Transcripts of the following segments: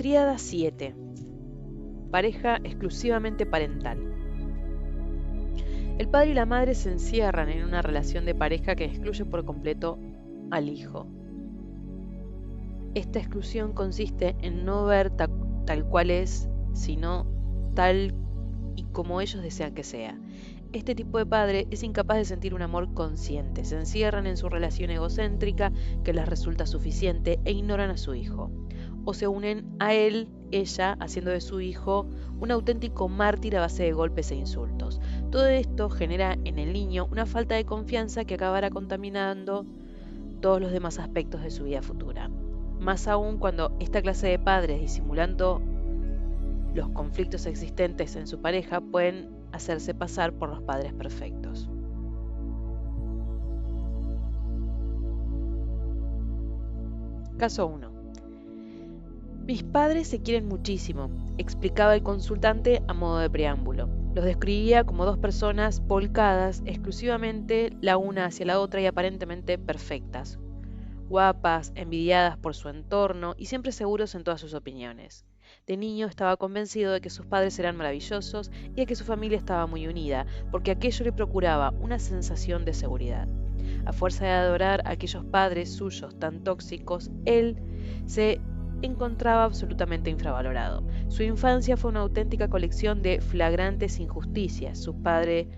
Tríada 7. Pareja exclusivamente parental. El padre y la madre se encierran en una relación de pareja que excluye por completo al hijo. Esta exclusión consiste en no ver tal cual es, sino tal y como ellos desean que sea. Este tipo de padre es incapaz de sentir un amor consciente, se encierran en su relación egocéntrica que les resulta suficiente e ignoran a su hijo. O se unen a él, ella, haciendo de su hijo un auténtico mártir a base de golpes e insultos. Todo esto genera en el niño una falta de confianza que acabará contaminando todos los demás aspectos de su vida futura. Más aún cuando esta clase de padres, disimulando los conflictos existentes en su pareja, pueden hacerse pasar por los padres perfectos. Caso 1. Mis padres se quieren muchísimo, explicaba el consultante a modo de preámbulo. Los describía como dos personas volcadas exclusivamente la una hacia la otra y aparentemente perfectas, guapas, envidiadas por su entorno y siempre seguros en todas sus opiniones. De niño estaba convencido de que sus padres eran maravillosos y de que su familia estaba muy unida, porque aquello le procuraba una sensación de seguridad. A fuerza de adorar a aquellos padres suyos tan tóxicos, él se encontraba absolutamente infravalorado. Su infancia fue una auténtica colección de flagrantes injusticias. Sus padres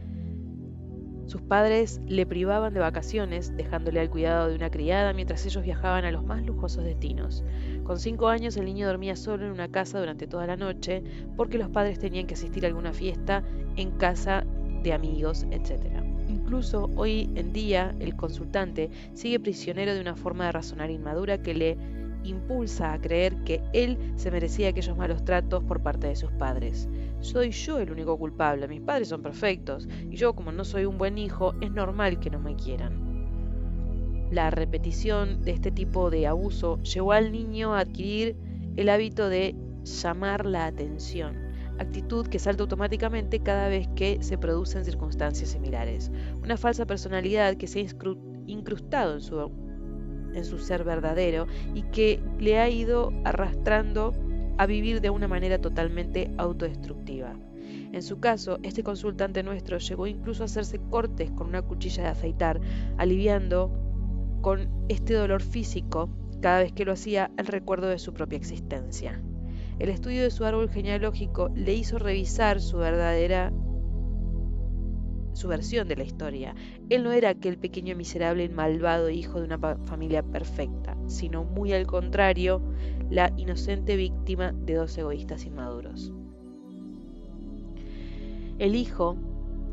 le privaban de vacaciones, dejándole al cuidado de una criada mientras ellos viajaban a los más lujosos destinos. Con 5 años el niño dormía solo en una casa durante toda la noche porque los padres tenían que asistir a alguna fiesta en casa de amigos, etc. Incluso hoy en día el consultante sigue prisionero de una forma de razonar inmadura que le impulsa a creer que él se merecía aquellos malos tratos por parte de sus padres. Soy yo el único culpable, mis padres son perfectos, y yo, como no soy un buen hijo, es normal que no me quieran. La repetición de este tipo de abuso llevó al niño a adquirir el hábito de llamar la atención, actitud que salta automáticamente cada vez que se producen circunstancias similares. Una falsa personalidad que se ha incrustado en su ser verdadero y que le ha ido arrastrando a vivir de una manera totalmente autodestructiva. En su caso, este consultante nuestro llegó incluso a hacerse cortes con una cuchilla de afeitar, aliviando con este dolor físico cada vez que lo hacía el recuerdo de su propia existencia. El estudio de su árbol genealógico le hizo revisar su versión de la historia. Él no era aquel pequeño miserable y malvado hijo de una familia perfecta, sino muy al contrario, la inocente víctima de dos egoístas inmaduros. El hijo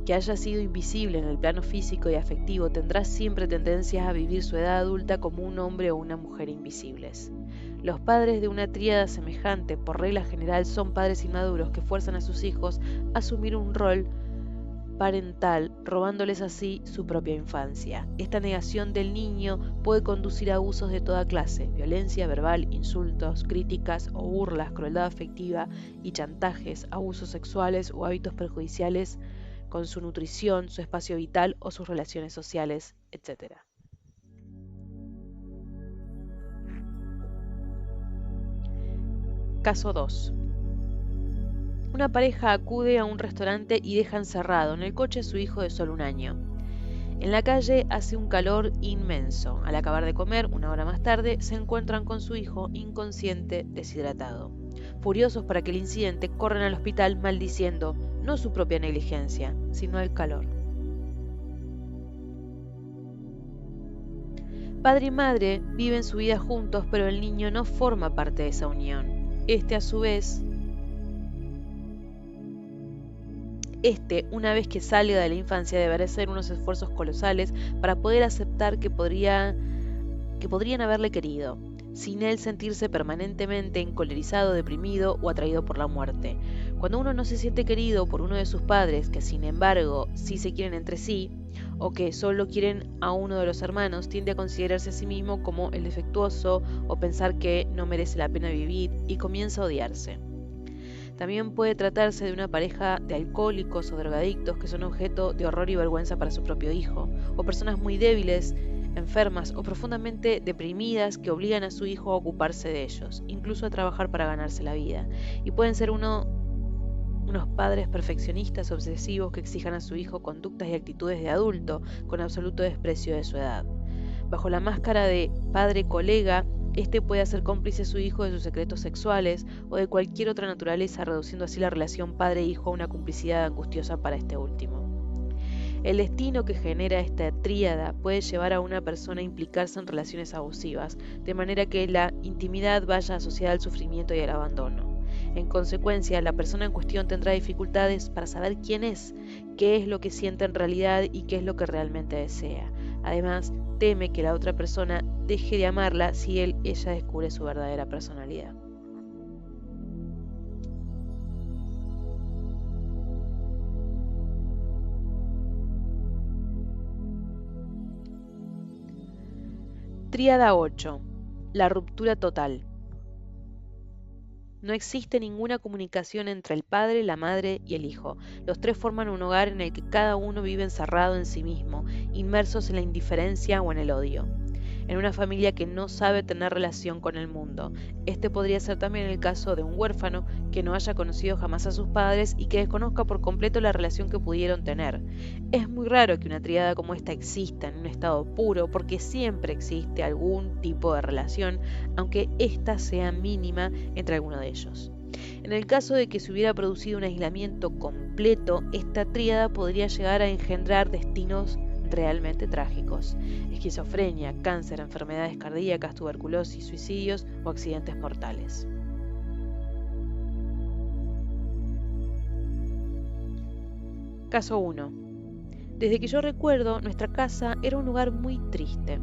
que haya sido invisible en el plano físico y afectivo tendrá siempre tendencias a vivir su edad adulta como un hombre o una mujer invisibles. Los padres de una tríada semejante, por regla general, son padres inmaduros que fuerzan a sus hijos a asumir un rol parental, robándoles así su propia infancia. Esta negación del niño puede conducir a abusos de toda clase: violencia verbal, insultos, críticas o burlas, crueldad afectiva y chantajes, abusos sexuales o hábitos perjudiciales con su nutrición, su espacio vital o sus relaciones sociales, etc. Caso 2. Una pareja acude a un restaurante y deja encerrado en el coche a su hijo de solo 1 año. En la calle hace un calor inmenso. Al acabar de comer, 1 hora más tarde, se encuentran con su hijo inconsciente, deshidratado. Furiosos por aquel incidente, corren al hospital maldiciendo no su propia negligencia, sino el calor. Padre y madre viven su vida juntos, pero el niño no forma parte de esa unión. A su vez, una vez que salga de la infancia, deberá hacer unos esfuerzos colosales para poder aceptar que podrían haberle querido, sin él sentirse permanentemente encolerizado, deprimido o atraído por la muerte. Cuando uno no se siente querido por uno de sus padres, que sin embargo sí se quieren entre sí, o que solo quieren a uno de los hermanos, tiende a considerarse a sí mismo como el defectuoso o pensar que no merece la pena vivir y comienza a odiarse. También puede tratarse de una pareja de alcohólicos o drogadictos que son objeto de horror y vergüenza para su propio hijo, o personas muy débiles enfermas o profundamente deprimidas que obligan a su hijo a ocuparse de ellos, incluso a trabajar para ganarse la vida. Y pueden ser unos padres perfeccionistas obsesivos que exijan a su hijo conductas y actitudes de adulto, con absoluto desprecio de su edad. Bajo la máscara de padre colega, este puede hacer cómplice a su hijo de sus secretos sexuales o de cualquier otra naturaleza, reduciendo así la relación padre-hijo a una complicidad angustiosa para este último. El destino que genera esta tríada puede llevar a una persona a implicarse en relaciones abusivas, de manera que la intimidad vaya asociada al sufrimiento y al abandono. En consecuencia, la persona en cuestión tendrá dificultades para saber quién es, qué es lo que siente en realidad y qué es lo que realmente desea. Además, teme que la otra persona deje de amarla si ella descubre su verdadera personalidad. Tríada 8. La ruptura total. No existe ninguna comunicación entre el padre, la madre y el hijo. Los tres forman un hogar en el que cada uno vive encerrado en sí mismo, inmersos en la indiferencia o en el odio. En una familia que no sabe tener relación con el mundo. Este podría ser también el caso de un huérfano que no haya conocido jamás a sus padres y que desconozca por completo la relación que pudieron tener. Es muy raro que una tríada como esta exista en un estado puro porque siempre existe algún tipo de relación, aunque ésta sea mínima entre alguno de ellos. En el caso de que se hubiera producido un aislamiento completo, esta tríada podría llegar a engendrar destinos realmente trágicos: esquizofrenia, cáncer, enfermedades cardíacas, tuberculosis, suicidios o accidentes mortales. Caso 1. Desde que yo recuerdo, nuestra casa era un lugar muy triste.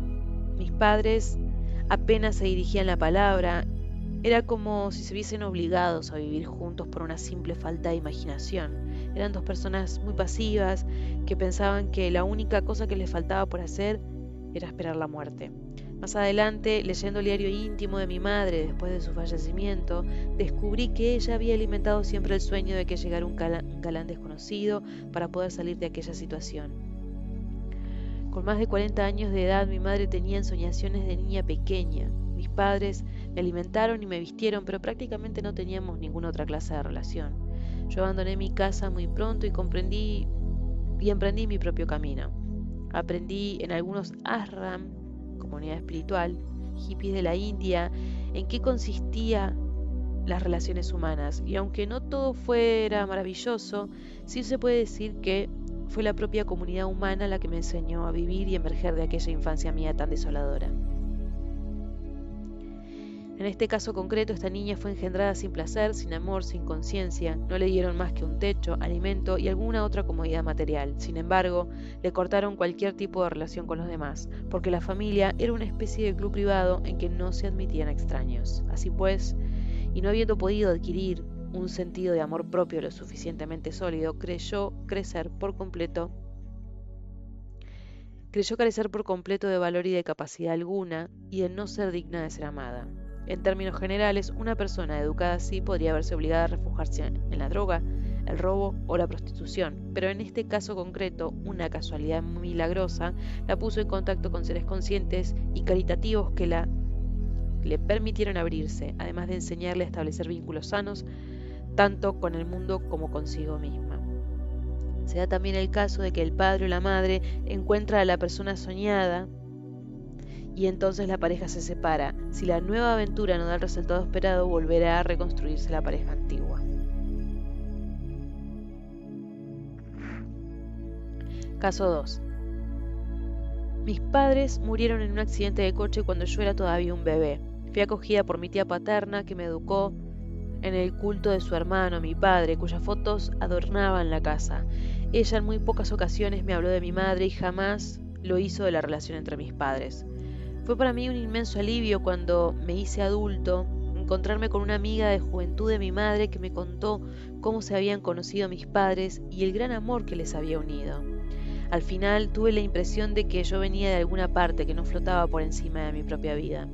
Mis padres apenas se dirigían la palabra. Era como si se viesen obligados a vivir juntos por una simple falta de imaginación. Eran dos personas muy pasivas que pensaban que la única cosa que les faltaba por hacer era esperar la muerte. Más adelante, leyendo el diario íntimo de mi madre después de su fallecimiento, descubrí que ella había alimentado siempre el sueño de que llegara un galán desconocido para poder salir de aquella situación. Con más de 40 años de edad, mi madre tenía ensoñaciones de niña pequeña. Mis padres me alimentaron y me vistieron, pero prácticamente no teníamos ninguna otra clase de relación. Yo abandoné mi casa muy pronto y emprendí mi propio camino. Aprendí en algunos ashram, comunidad espiritual, hippies de la India, en qué consistía las relaciones humanas, y aunque no todo fuera maravilloso, sí se puede decir que fue la propia comunidad humana la que me enseñó a vivir y emerger de aquella infancia mía tan desoladora. En este caso concreto, esta niña fue engendrada sin placer, sin amor, sin conciencia. No le dieron más que un techo, alimento y alguna otra comodidad material. Sin embargo, le cortaron cualquier tipo de relación con los demás, porque la familia era una especie de club privado en que no se admitían extraños. Así pues, y no habiendo podido adquirir un sentido de amor propio lo suficientemente sólido, creyó carecer por completo de valor y de capacidad alguna, y de no ser digna de ser amada. En términos generales, una persona educada así podría verse obligada a refugiarse en la droga, el robo o la prostitución, pero en este caso concreto, una casualidad milagrosa la puso en contacto con seres conscientes y caritativos que le permitieron abrirse, además de enseñarle a establecer vínculos sanos, tanto con el mundo como consigo misma. Se da también el caso de que el padre o la madre encuentra a la persona soñada y entonces la pareja se separa. Si la nueva aventura no da el resultado esperado, volverá a reconstruirse la pareja antigua. Caso 2. Mis padres murieron en un accidente de coche cuando yo era todavía un bebé. Fui acogida por mi tía paterna, que me educó en el culto de su hermano, mi padre, cuyas fotos adornaban la casa. Ella en muy pocas ocasiones me habló de mi madre y jamás lo hizo de la relación entre mis padres. Fue para mí un inmenso alivio cuando me hice adulto encontrarme con una amiga de juventud de mi madre que me contó cómo se habían conocido mis padres y el gran amor que les había unido. Al final tuve la impresión de que yo venía de alguna parte que no flotaba por encima de mi propia vida.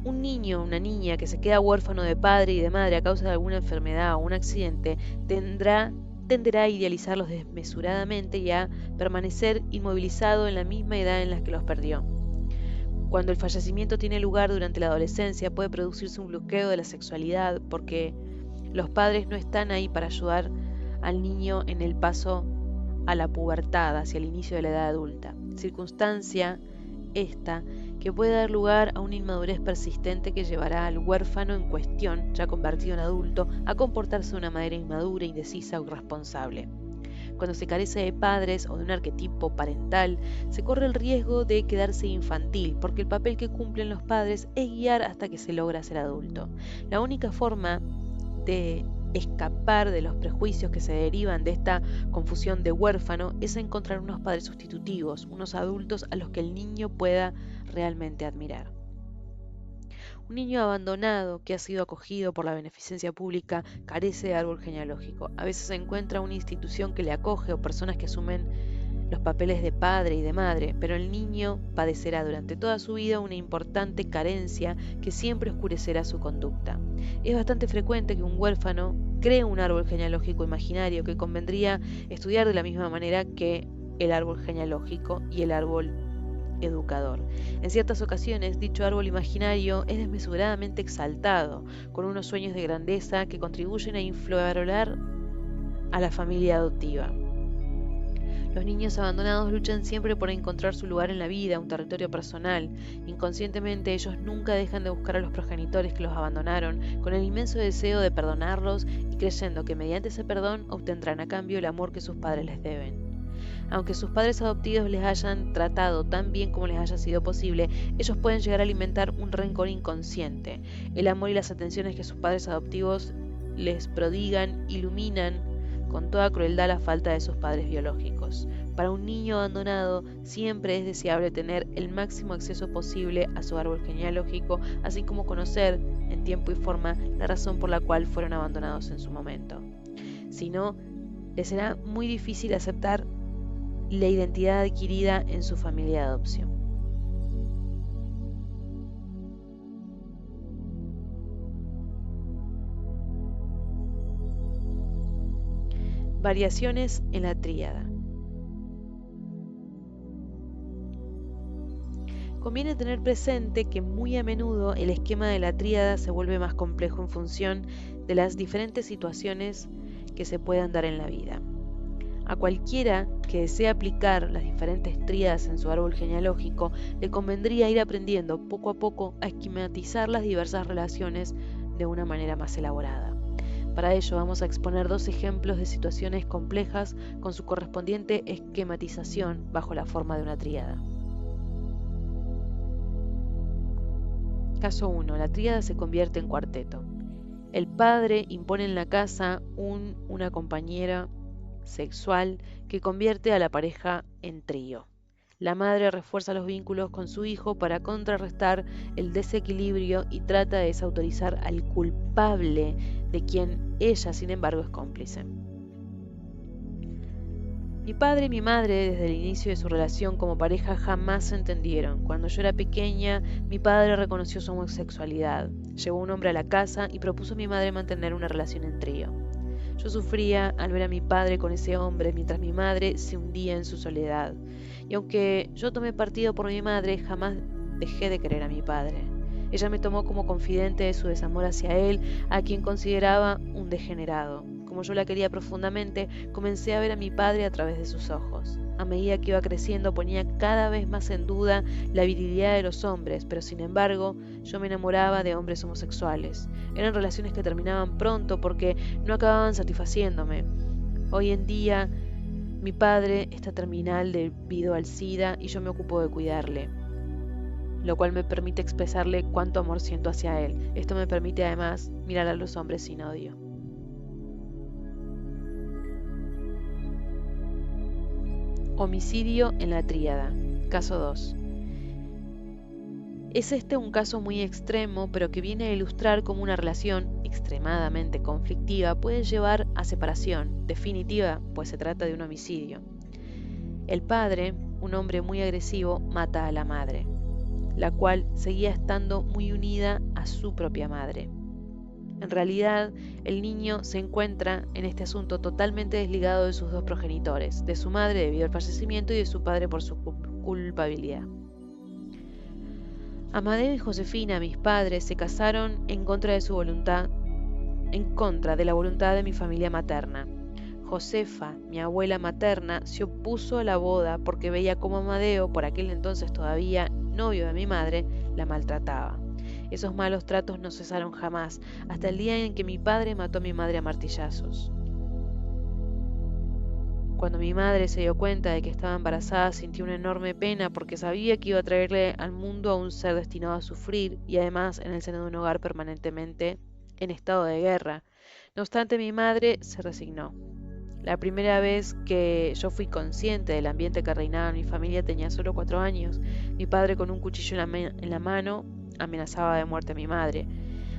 Un niño o una niña que se queda huérfano de padre y de madre a causa de alguna enfermedad o un accidente tendrá tenderá a idealizarlos desmesuradamente y a permanecer inmovilizado en la misma edad en la que los perdió. Cuando el fallecimiento tiene lugar durante la adolescencia, puede producirse un bloqueo de la sexualidad porque los padres no están ahí para ayudar al niño en el paso a la pubertad, hacia el inicio de la edad adulta. Circunstancia esta que puede dar lugar a una inmadurez persistente que llevará al huérfano en cuestión, ya convertido en adulto, a comportarse de una manera inmadura, indecisa o irresponsable. Cuando se carece de padres o de un arquetipo parental, se corre el riesgo de quedarse infantil, porque el papel que cumplen los padres es guiar hasta que se logra ser adulto. La única forma de escapar de los prejuicios que se derivan de esta confusión de huérfano es encontrar unos padres sustitutivos, unos adultos a los que el niño pueda realmente admirar. Un niño abandonado que ha sido acogido por la beneficencia pública carece de árbol genealógico. A veces se encuentra una institución que le acoge o personas que asumen los papeles de padre y de madre, pero el niño padecerá durante toda su vida una importante carencia que siempre oscurecerá su conducta. Es bastante frecuente que un huérfano cree un árbol genealógico imaginario que convendría estudiar de la misma manera que el árbol genealógico y el árbol educador. En ciertas ocasiones, dicho árbol imaginario es desmesuradamente exaltado, con unos sueños de grandeza que contribuyen a infravalorar a la familia adoptiva. Los niños abandonados luchan siempre por encontrar su lugar en la vida, un territorio personal. Inconscientemente ellos nunca dejan de buscar a los progenitores que los abandonaron, con el inmenso deseo de perdonarlos y creyendo que mediante ese perdón obtendrán a cambio el amor que sus padres les deben. Aunque sus padres adoptivos les hayan tratado tan bien como les haya sido posible, ellos pueden llegar a alimentar un rencor inconsciente. El amor y las atenciones que sus padres adoptivos les prodigan iluminan con toda crueldad la falta de sus padres biológicos. Para un niño abandonado siempre es deseable tener el máximo acceso posible a su árbol genealógico, así como conocer en tiempo y forma la razón por la cual fueron abandonados en su momento. Si no, les será muy difícil aceptar la identidad adquirida en su familia de adopción. Variaciones en la tríada. Conviene tener presente que muy a menudo el esquema de la tríada se vuelve más complejo en función de las diferentes situaciones que se puedan dar en la vida. A cualquiera que desee aplicar las diferentes tríadas en su árbol genealógico, le convendría ir aprendiendo poco a poco a esquematizar las diversas relaciones de una manera más elaborada. Para ello vamos a exponer 2 ejemplos de situaciones complejas con su correspondiente esquematización bajo la forma de una tríada. Caso 1. La tríada se convierte en cuarteto. El padre impone en la casa una compañera sexual que convierte a la pareja en trío. La madre refuerza los vínculos con su hijo para contrarrestar el desequilibrio y trata de desautorizar al culpable de quien ella, sin embargo, es cómplice. Mi padre y mi madre, desde el inicio de su relación como pareja, jamás se entendieron. Cuando yo era pequeña, mi padre reconoció su homosexualidad, llevó a un hombre a la casa y propuso a mi madre mantener una relación en trío. Yo sufría al ver a mi padre con ese hombre mientras mi madre se hundía en su soledad. Y aunque yo tomé partido por mi madre, jamás dejé de querer a mi padre. Ella me tomó como confidente de su desamor hacia él, a quien consideraba un degenerado. Como yo la quería profundamente, comencé a ver a mi padre a través de sus ojos. A medida que iba creciendo ponía cada vez más en duda la virilidad de los hombres, pero sin embargo yo me enamoraba de hombres homosexuales. Eran relaciones que terminaban pronto porque no acababan satisfaciéndome. Hoy en día mi padre está terminal debido al SIDA y yo me ocupo de cuidarle, lo cual me permite expresarle cuánto amor siento hacia él. Esto me permite además mirar a los hombres sin odio. Homicidio en la tríada. Caso 2. Es este un caso muy extremo, pero que viene a ilustrar cómo una relación extremadamente conflictiva puede llevar a separación definitiva, pues se trata de un homicidio. El padre, un hombre muy agresivo, mata a la madre, la cual seguía estando muy unida a su propia madre. En realidad, el niño se encuentra en este asunto totalmente desligado de sus dos progenitores, de su madre debido al fallecimiento y de su padre por su culpabilidad. Amadeo y Josefina, mis padres, se casaron en contra de su voluntad, en contra de la voluntad de mi familia materna. Josefa, mi abuela materna, se opuso a la boda porque veía cómo Amadeo, por aquel entonces todavía novio de mi madre, la maltrataba. Esos malos tratos no cesaron jamás, hasta el día en que mi padre mató a mi madre a martillazos. Cuando mi madre se dio cuenta de que estaba embarazada, sintió una enorme pena porque sabía que iba a traerle al mundo a un ser destinado a sufrir y además en el seno de un hogar permanentemente en estado de guerra. No obstante, mi madre se resignó. La primera vez que yo fui consciente del ambiente que reinaba en mi familia tenía solo 4 años. Mi padre con un cuchillo en la mano amenazaba de muerte a mi madre.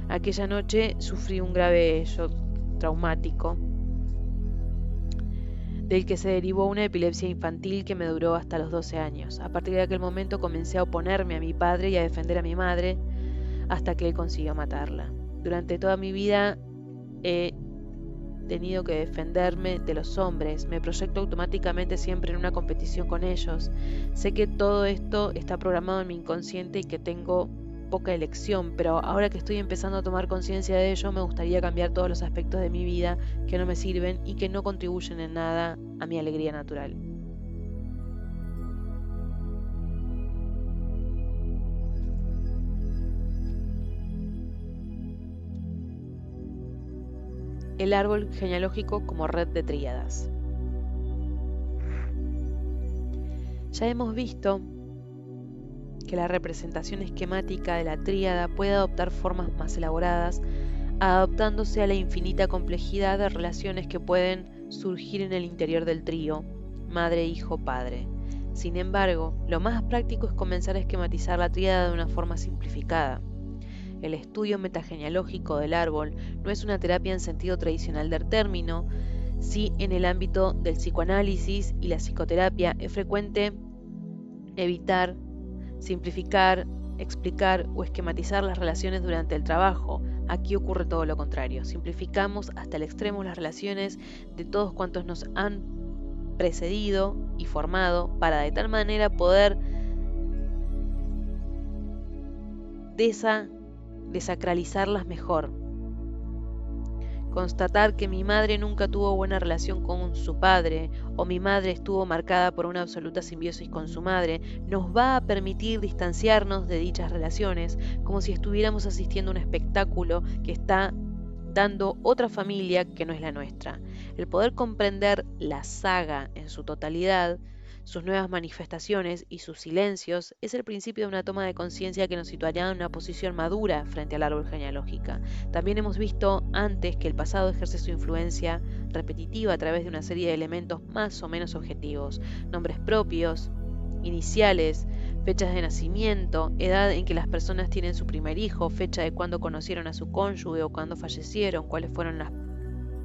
Aquella noche sufrí un grave shock traumático, del que se derivó una epilepsia infantil que me duró hasta los 12 años. A partir de aquel momento comencé a oponerme a mi padre y a defender a mi madre hasta que él consiguió matarla. Durante toda mi vida he tenido que defenderme de los hombres, me proyecto automáticamente siempre en una competición con ellos. Sé que todo esto está programado en mi inconsciente y que tengo poca elección, pero ahora que estoy empezando a tomar conciencia de ello, me gustaría cambiar todos los aspectos de mi vida que no me sirven y que no contribuyen en nada a mi alegría natural. El árbol genealógico como red de tríadas. Ya hemos visto que la representación esquemática de la tríada puede adoptar formas más elaboradas, adaptándose a la infinita complejidad de relaciones que pueden surgir en el interior del trío, madre, hijo, padre. Sin embargo, lo más práctico es comenzar a esquematizar la tríada de una forma simplificada. El estudio metagenealógico del árbol no es una terapia en sentido tradicional del término. Sí, en el ámbito del psicoanálisis y la psicoterapia es frecuente evitar, simplificar, explicar o esquematizar las relaciones durante el trabajo. Aquí ocurre todo lo contrario. Simplificamos hasta el extremo las relaciones de todos cuantos nos han precedido y formado para de tal manera poder desacralizarlas mejor. Constatar que mi madre nunca tuvo buena relación con su padre o mi madre estuvo marcada por una absoluta simbiosis con su madre nos va a permitir distanciarnos de dichas relaciones como si estuviéramos asistiendo a un espectáculo que está dando otra familia que no es la nuestra. El poder comprender la saga en su totalidad, sus nuevas manifestaciones y sus silencios es el principio de una toma de conciencia que nos situaría en una posición madura frente al árbol genealógico. También hemos visto antes que el pasado ejerce su influencia repetitiva a través de una serie de elementos más o menos objetivos, nombres propios, iniciales, fechas de nacimiento, edad en que las personas tienen su primer hijo, fecha de cuando conocieron a su cónyuge o cuando fallecieron, cuáles fueron las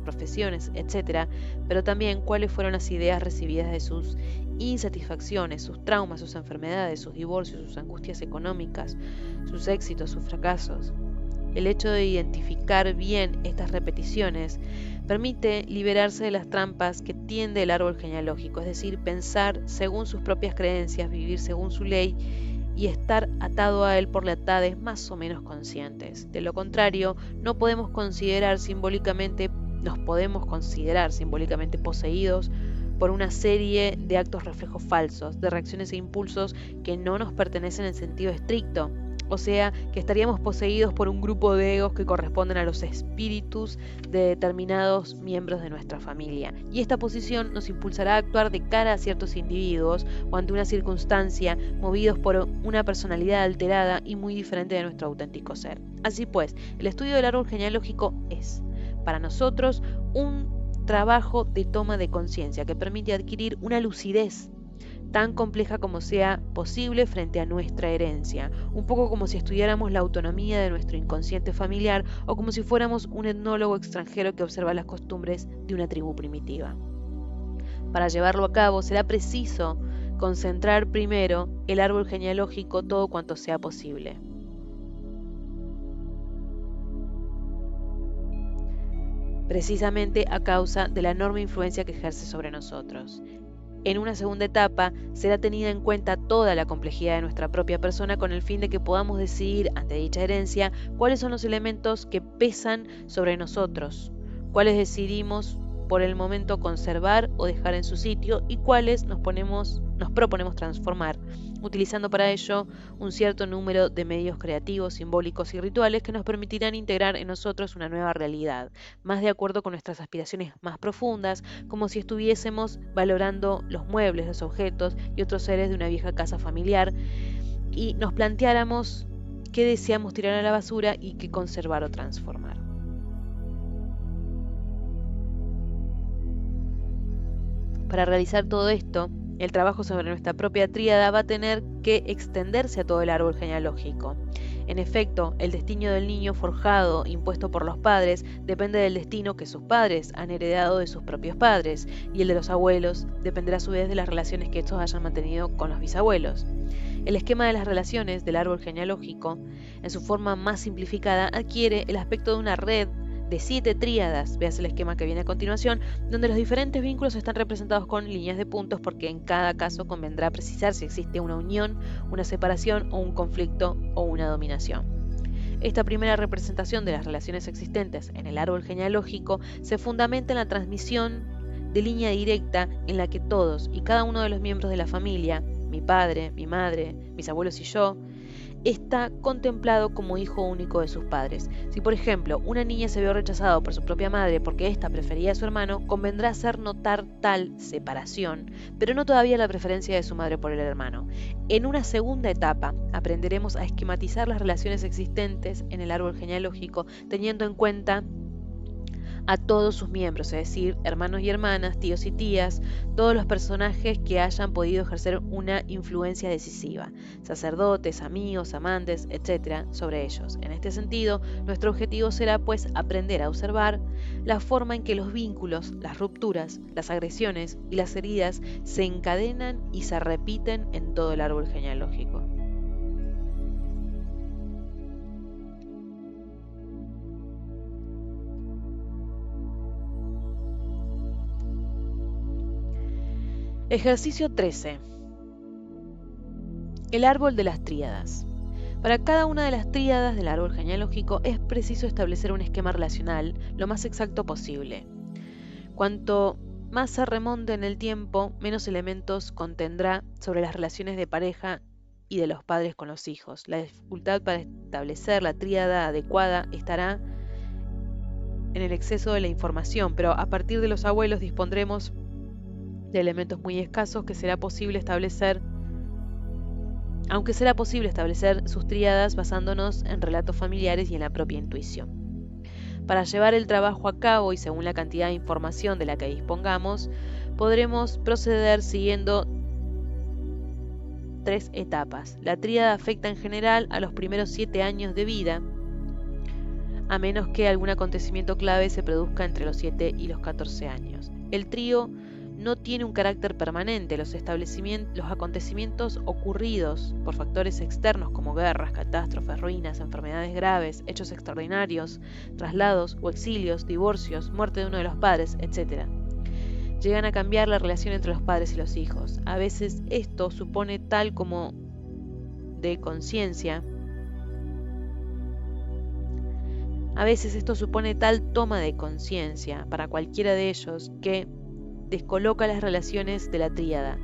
profesiones, etc., pero también cuáles fueron las ideas recibidas de sus insatisfacciones, sus traumas, sus enfermedades, sus divorcios, sus angustias económicas, sus éxitos, sus fracasos. El hecho de identificar bien estas repeticiones permite liberarse de las trampas que tiende el árbol genealógico, es decir, pensar según sus propias creencias, vivir según su ley y estar atado a él por lealtades más o menos conscientes. De lo contrario, nos podemos considerar simbólicamente poseídos por una serie de actos reflejos falsos, de reacciones e impulsos que no nos pertenecen en sentido estricto. O sea, que estaríamos poseídos por un grupo de egos que corresponden a los espíritus de determinados miembros de nuestra familia. Y esta posición nos impulsará a actuar de cara a ciertos individuos o ante una circunstancia, movidos por una personalidad alterada y muy diferente de nuestro auténtico ser. Así pues, el estudio del árbol genealógico es, para nosotros, un trabajo de toma de conciencia que permite adquirir una lucidez tan compleja como sea posible frente a nuestra herencia, un poco como si estudiáramos la autonomía de nuestro inconsciente familiar o como si fuéramos un etnólogo extranjero que observa las costumbres de una tribu primitiva. Para llevarlo a cabo será preciso concentrar primero el árbol genealógico todo cuanto sea posible. precisamente a causa de la enorme influencia que ejerce sobre nosotros. En una segunda etapa será tenida en cuenta toda la complejidad de nuestra propia persona con el fin de que podamos decidir ante dicha herencia cuáles son los elementos que pesan sobre nosotros, cuáles decidimos por el momento conservar o dejar en su sitio y cuáles nos proponemos transformar, utilizando para ello un cierto número de medios creativos, simbólicos y rituales que nos permitirán integrar en nosotros una nueva realidad, más de acuerdo con nuestras aspiraciones más profundas, como si estuviésemos valorando los muebles, los objetos y otros seres de una vieja casa familiar y nos planteáramos qué deseamos tirar a la basura y qué conservar o transformar. Para realizar todo esto, el trabajo sobre nuestra propia tríada va a tener que extenderse a todo el árbol genealógico. En efecto, el destino del niño forjado, impuesto por los padres, depende del destino que sus padres han heredado de sus propios padres, y el de los abuelos dependerá a su vez de las relaciones que estos hayan mantenido con los bisabuelos. El esquema de las relaciones del árbol genealógico, en su forma más simplificada, adquiere el aspecto de una red de 7 tríadas, veas el esquema que viene a continuación, donde los diferentes vínculos están representados con líneas de puntos porque en cada caso convendrá precisar si existe una unión, una separación o un conflicto o una dominación. Esta primera representación de las relaciones existentes en el árbol genealógico se fundamenta en la transmisión de línea directa en la que todos y cada uno de los miembros de la familia, mi padre, mi madre, mis abuelos y yo, está contemplado como hijo único de sus padres. Si, por ejemplo, una niña se vio rechazada por su propia madre porque ésta prefería a su hermano, convendrá hacer notar tal separación, pero no todavía la preferencia de su madre por el hermano. En una segunda etapa, aprenderemos a esquematizar las relaciones existentes en el árbol genealógico, teniendo en cuenta a todos sus miembros, es decir, hermanos y hermanas, tíos y tías, todos los personajes que hayan podido ejercer una influencia decisiva, sacerdotes, amigos, amantes, etc., sobre ellos. En este sentido, nuestro objetivo será, pues, aprender a observar la forma en que los vínculos, las rupturas, las agresiones y las heridas se encadenan y se repiten en todo el árbol genealógico. Ejercicio 13. El árbol de las tríadas. Para cada una de las tríadas del árbol genealógico es preciso establecer un esquema relacional lo más exacto posible. Cuanto más se remonte en el tiempo, menos elementos contendrá sobre las relaciones de pareja y de los padres con los hijos. La dificultad para establecer la tríada adecuada estará en el exceso de la información, pero a partir de los abuelos dispondremos de elementos muy escasos que será posible establecer, aunque será posible establecer sus tríadas basándonos en relatos familiares y en la propia intuición. Para llevar el trabajo a cabo y según la cantidad de información de la que dispongamos, podremos proceder siguiendo 3 etapas. La tríada afecta en general a los primeros 7 años de vida, a menos que algún acontecimiento clave se produzca entre los 7 y los 14 años. El trío no tiene un carácter permanente. Los acontecimientos ocurridos por factores externos como guerras, catástrofes, ruinas, enfermedades graves, hechos extraordinarios, traslados o exilios, divorcios, muerte de uno de los padres, etc., llegan a cambiar la relación entre los padres y los hijos. A veces esto supone tal como de conciencia. A veces esto supone tal toma de conciencia para cualquiera de ellos que descoloca las relaciones de la tríada.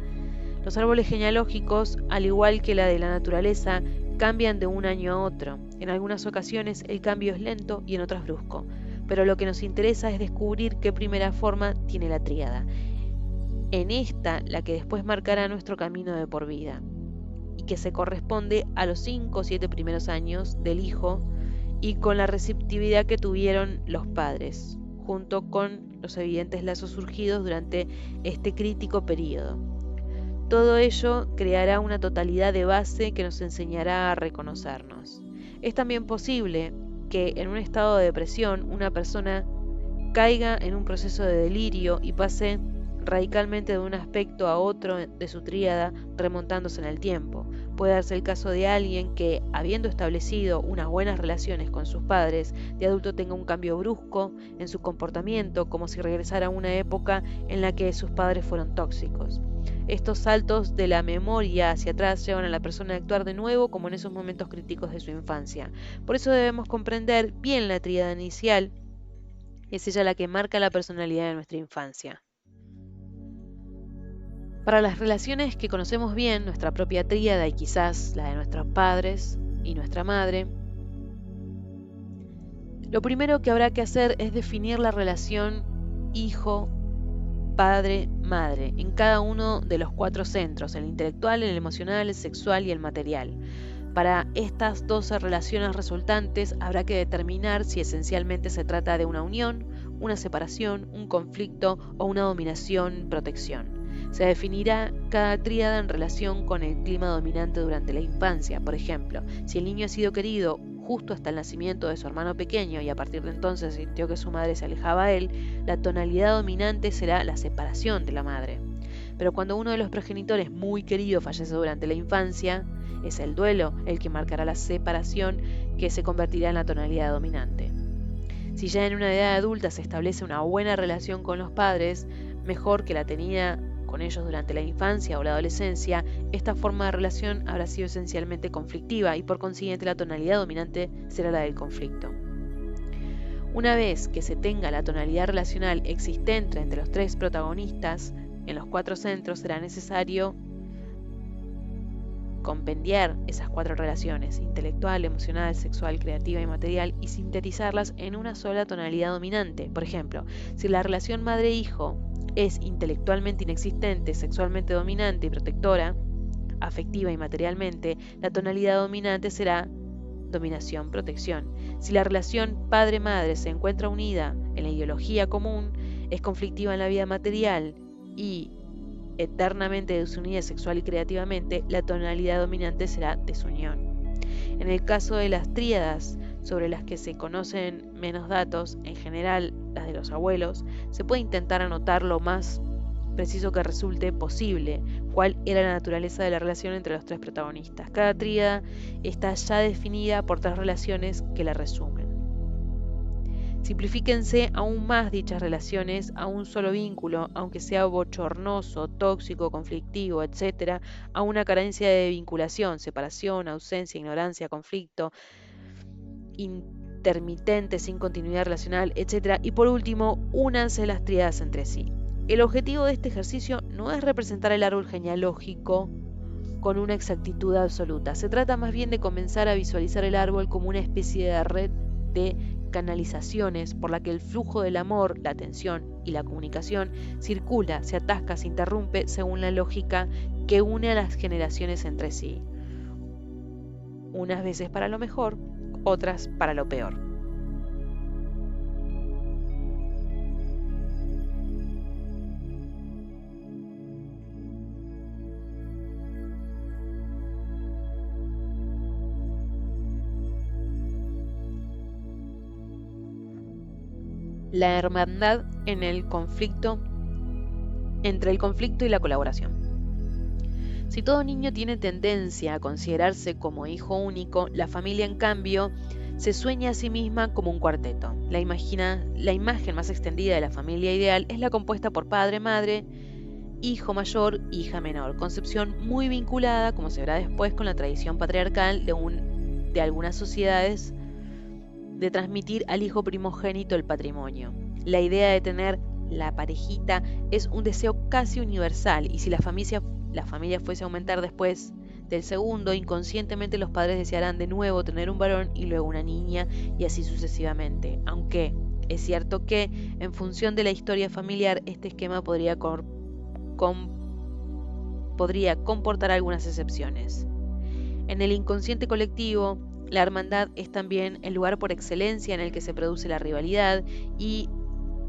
Los árboles genealógicos, al igual que la de la naturaleza, cambian de un año a otro. En algunas ocasiones el cambio es lento y en otras brusco, pero lo que nos interesa es descubrir qué primera forma tiene la tríada. En esta, la que después marcará nuestro camino de por vida, y que se corresponde a los 5 o 7 primeros años del hijo y con la receptividad que tuvieron los padres, junto con los evidentes lazos surgidos durante este crítico periodo. Todo ello creará una totalidad de base que nos enseñará a reconocernos. Es también posible que en un estado de depresión una persona caiga en un proceso de delirio y pase radicalmente de un aspecto a otro de su tríada remontándose en el tiempo. Puede darse el caso de alguien que, habiendo establecido unas buenas relaciones con sus padres, de adulto tenga un cambio brusco en su comportamiento, como si regresara a una época en la que sus padres fueron tóxicos. Estos saltos de la memoria hacia atrás llevan a la persona a actuar de nuevo como en esos momentos críticos de su infancia. Por eso debemos comprender bien la tríada inicial, es ella la que marca la personalidad de nuestra infancia. Para las relaciones que conocemos bien, nuestra propia tríada y quizás la de nuestros padres y nuestra madre, lo primero que habrá que hacer es definir la relación hijo, padre, madre, en cada uno de los 4 centros, el intelectual, el emocional, el sexual y el material. Para estas 12 relaciones resultantes habrá que determinar si esencialmente se trata de una unión, una separación, un conflicto o una dominación-protección. Se definirá cada tríada en relación con el clima dominante durante la infancia. Por ejemplo, si el niño ha sido querido justo hasta el nacimiento de su hermano pequeño y a partir de entonces sintió que su madre se alejaba de él, la tonalidad dominante será la separación de la madre. Pero cuando uno de los progenitores muy querido fallece durante la infancia, es el duelo el que marcará la separación que se convertirá en la tonalidad dominante. Si ya en una edad adulta se establece una buena relación con los padres, mejor que la tenida con ellos durante la infancia o la adolescencia, esta forma de relación habrá sido esencialmente conflictiva y por consiguiente la tonalidad dominante será la del conflicto. Una vez que se tenga la tonalidad relacional existente entre los 3 protagonistas, en los 4 centros será necesario compendiar esas 4 relaciones, intelectual, emocional, sexual, creativa y material, y sintetizarlas en una sola tonalidad dominante. Por ejemplo, si la relación madre-hijo es intelectualmente inexistente, sexualmente dominante y protectora, afectiva y materialmente, la tonalidad dominante será dominación-protección. Si la relación padre-madre se encuentra unida en la ideología común, es conflictiva en la vida material y eternamente desunida sexual y creativamente, la tonalidad dominante será desunión. En el caso de las tríadas, sobre las que se conocen menos datos, en general las de los abuelos, se puede intentar anotar lo más preciso que resulte posible cuál era la naturaleza de la relación entre los 3 protagonistas. Cada tríada está ya definida por 3 relaciones que la resumen. Simplifíquense aún más dichas relaciones a un solo vínculo, aunque sea bochornoso, tóxico, conflictivo, etc., a una carencia de vinculación, separación, ausencia, ignorancia, conflicto, intermitente, sin continuidad relacional, etc. Y por último, únanse las tríadas entre sí. El objetivo de este ejercicio no es representar el árbol genealógico con una exactitud absoluta. Se trata más bien de comenzar a visualizar el árbol como una especie de red de canalizaciones por la que el flujo del amor, la atención y la comunicación circula, se atasca, se interrumpe según la lógica que une a las generaciones entre sí. Unas veces para lo mejor, otras para lo peor. La hermandad en el conflicto, entre el conflicto y la colaboración. Si todo niño tiene tendencia a considerarse como hijo único, la familia, en cambio, se sueña a sí misma como un cuarteto. La imagen más extendida de la familia ideal es la compuesta por padre, madre, hijo mayor, hija menor, concepción muy vinculada, como se verá después, con la tradición patriarcal de algunas sociedades de transmitir al hijo primogénito el patrimonio. La idea de tener la parejita es un deseo casi universal, y si la familia fuese a aumentar después del segundo, inconscientemente los padres desearán de nuevo tener un varón y luego una niña, y así sucesivamente. Aunque es cierto que, en función de la historia familiar, este esquema podría comportar algunas excepciones. En el inconsciente colectivo, la hermandad es también el lugar por excelencia en el que se produce la rivalidad y,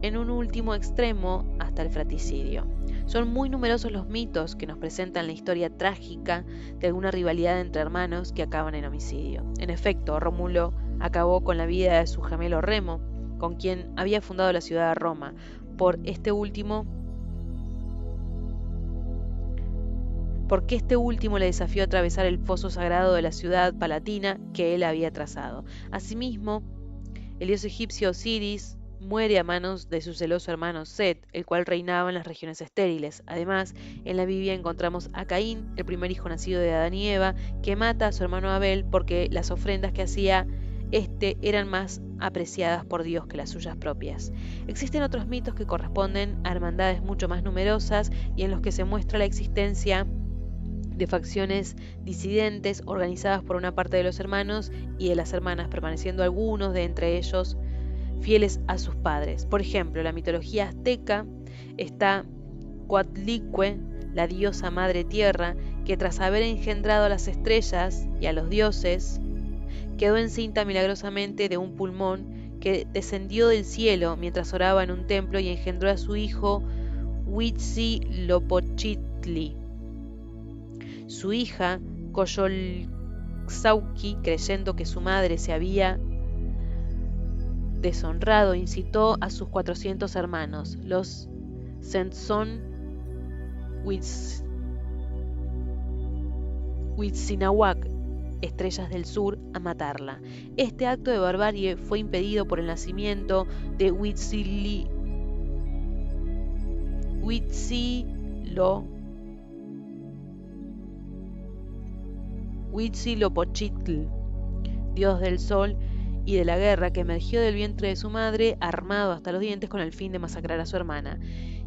en un último extremo, hasta el fratricidio. Son muy numerosos los mitos que nos presentan la historia trágica de alguna rivalidad entre hermanos que acaban en homicidio. En efecto, Rómulo acabó con la vida de su gemelo Remo, con quien había fundado la ciudad de Roma. porque este último le desafió a atravesar el foso sagrado de la ciudad palatina que él había trazado. Asimismo, el dios egipcio Osiris muere a manos de su celoso hermano Set, el cual reinaba en las regiones estériles. Además, en la Biblia encontramos a Caín, el primer hijo nacido de Adán y Eva, que mata a su hermano Abel porque las ofrendas que hacía este eran más apreciadas por Dios que las suyas propias. Existen otros mitos que corresponden a hermandades mucho más numerosas y en los que se muestra la existencia de facciones disidentes organizadas por una parte de los hermanos y de las hermanas, permaneciendo algunos de entre ellos fieles a sus padres. Por ejemplo, en la mitología azteca está Coatlicue, la diosa madre tierra, que tras haber engendrado a las estrellas y a los dioses, quedó encinta milagrosamente de un pulmón que descendió del cielo mientras oraba en un templo y engendró a su hijo Huitzilopochtli. Su hija, Coyolxauhqui, creyendo que su madre se había deshonrado, incitó a sus 400 hermanos, los Zentzón Huitzinahuac, estrellas del sur, a matarla. Este acto de barbarie fue impedido por el nacimiento de Huitzilopochtli, dios del sol y de la guerra, que emergió del vientre de su madre armado hasta los dientes con el fin de masacrar a su hermana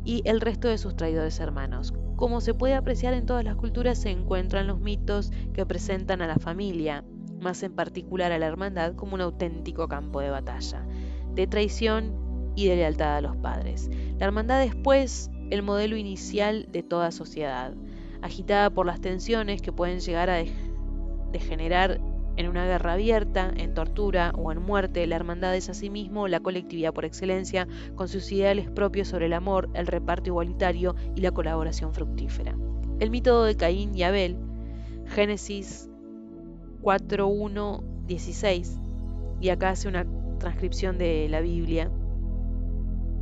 y el resto de sus traidores hermanos. Como se puede apreciar en todas las culturas, se encuentran los mitos que presentan a la familia, más en particular a la hermandad, como un auténtico campo de batalla, de traición y de lealtad a los padres. La hermandad es, pues, el modelo inicial de toda sociedad, agitada por las tensiones que pueden llegar a degenerar en una guerra abierta, en tortura o en muerte. La hermandad es asimismo la colectividad por excelencia, con sus ideales propios sobre el amor, el reparto igualitario y la colaboración fructífera. El mito de Caín y Abel, Génesis 4:1-16, y acá hace una transcripción de la Biblia,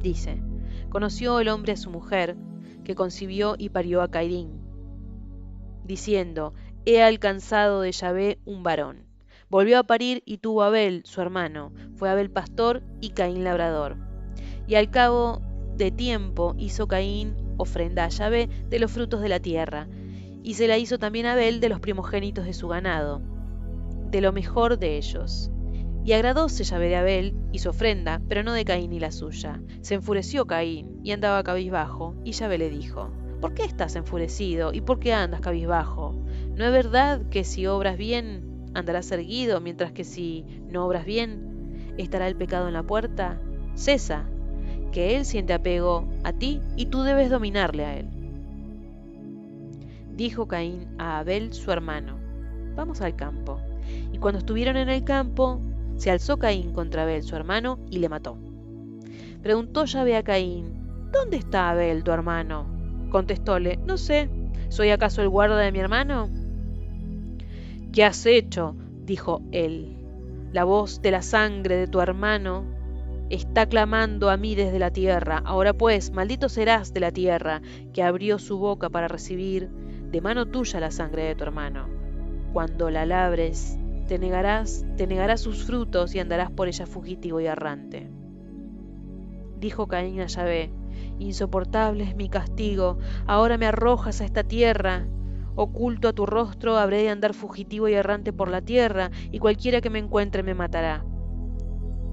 dice: conoció el hombre a su mujer, que concibió y parió a Caín, diciendo: he alcanzado de Yahvé un varón. Volvió a parir y tuvo a Abel, su hermano. Fue Abel pastor y Caín labrador. Y al cabo de tiempo hizo Caín ofrenda a Yahvé de los frutos de la tierra, y se la hizo también a Abel de los primogénitos de su ganado, de lo mejor de ellos. Y agradóse Yahvé de Abel y su ofrenda, pero no de Caín y la suya. Se enfureció Caín y andaba cabizbajo, y Yahvé le dijo: ¿por qué estás enfurecido y por qué andas cabizbajo? ¿No es verdad que si obras bien andarás erguido, mientras que si no obras bien estará el pecado en la puerta? Cesa, que él siente apego a ti y tú debes dominarle a él. Dijo Caín a Abel su hermano: vamos al campo. Y cuando estuvieron en el campo, se alzó Caín contra Abel su hermano y le mató. Preguntó Yahvé a Caín: ¿dónde está Abel tu hermano? Contestóle: no sé, ¿soy acaso el guarda de mi hermano? ¿Qué has hecho?, dijo él. La voz de la sangre de tu hermano está clamando a mí desde la tierra. Ahora pues, maldito serás de la tierra, que abrió su boca para recibir de mano tuya la sangre de tu hermano. Cuando la labres, te negarás sus frutos y andarás por ella fugitivo y errante. Dijo Caín a Yahvé: insoportable es mi castigo, ahora me arrojas a esta tierra. Oculto a tu rostro habré de andar fugitivo y errante por la tierra, y cualquiera que me encuentre me matará.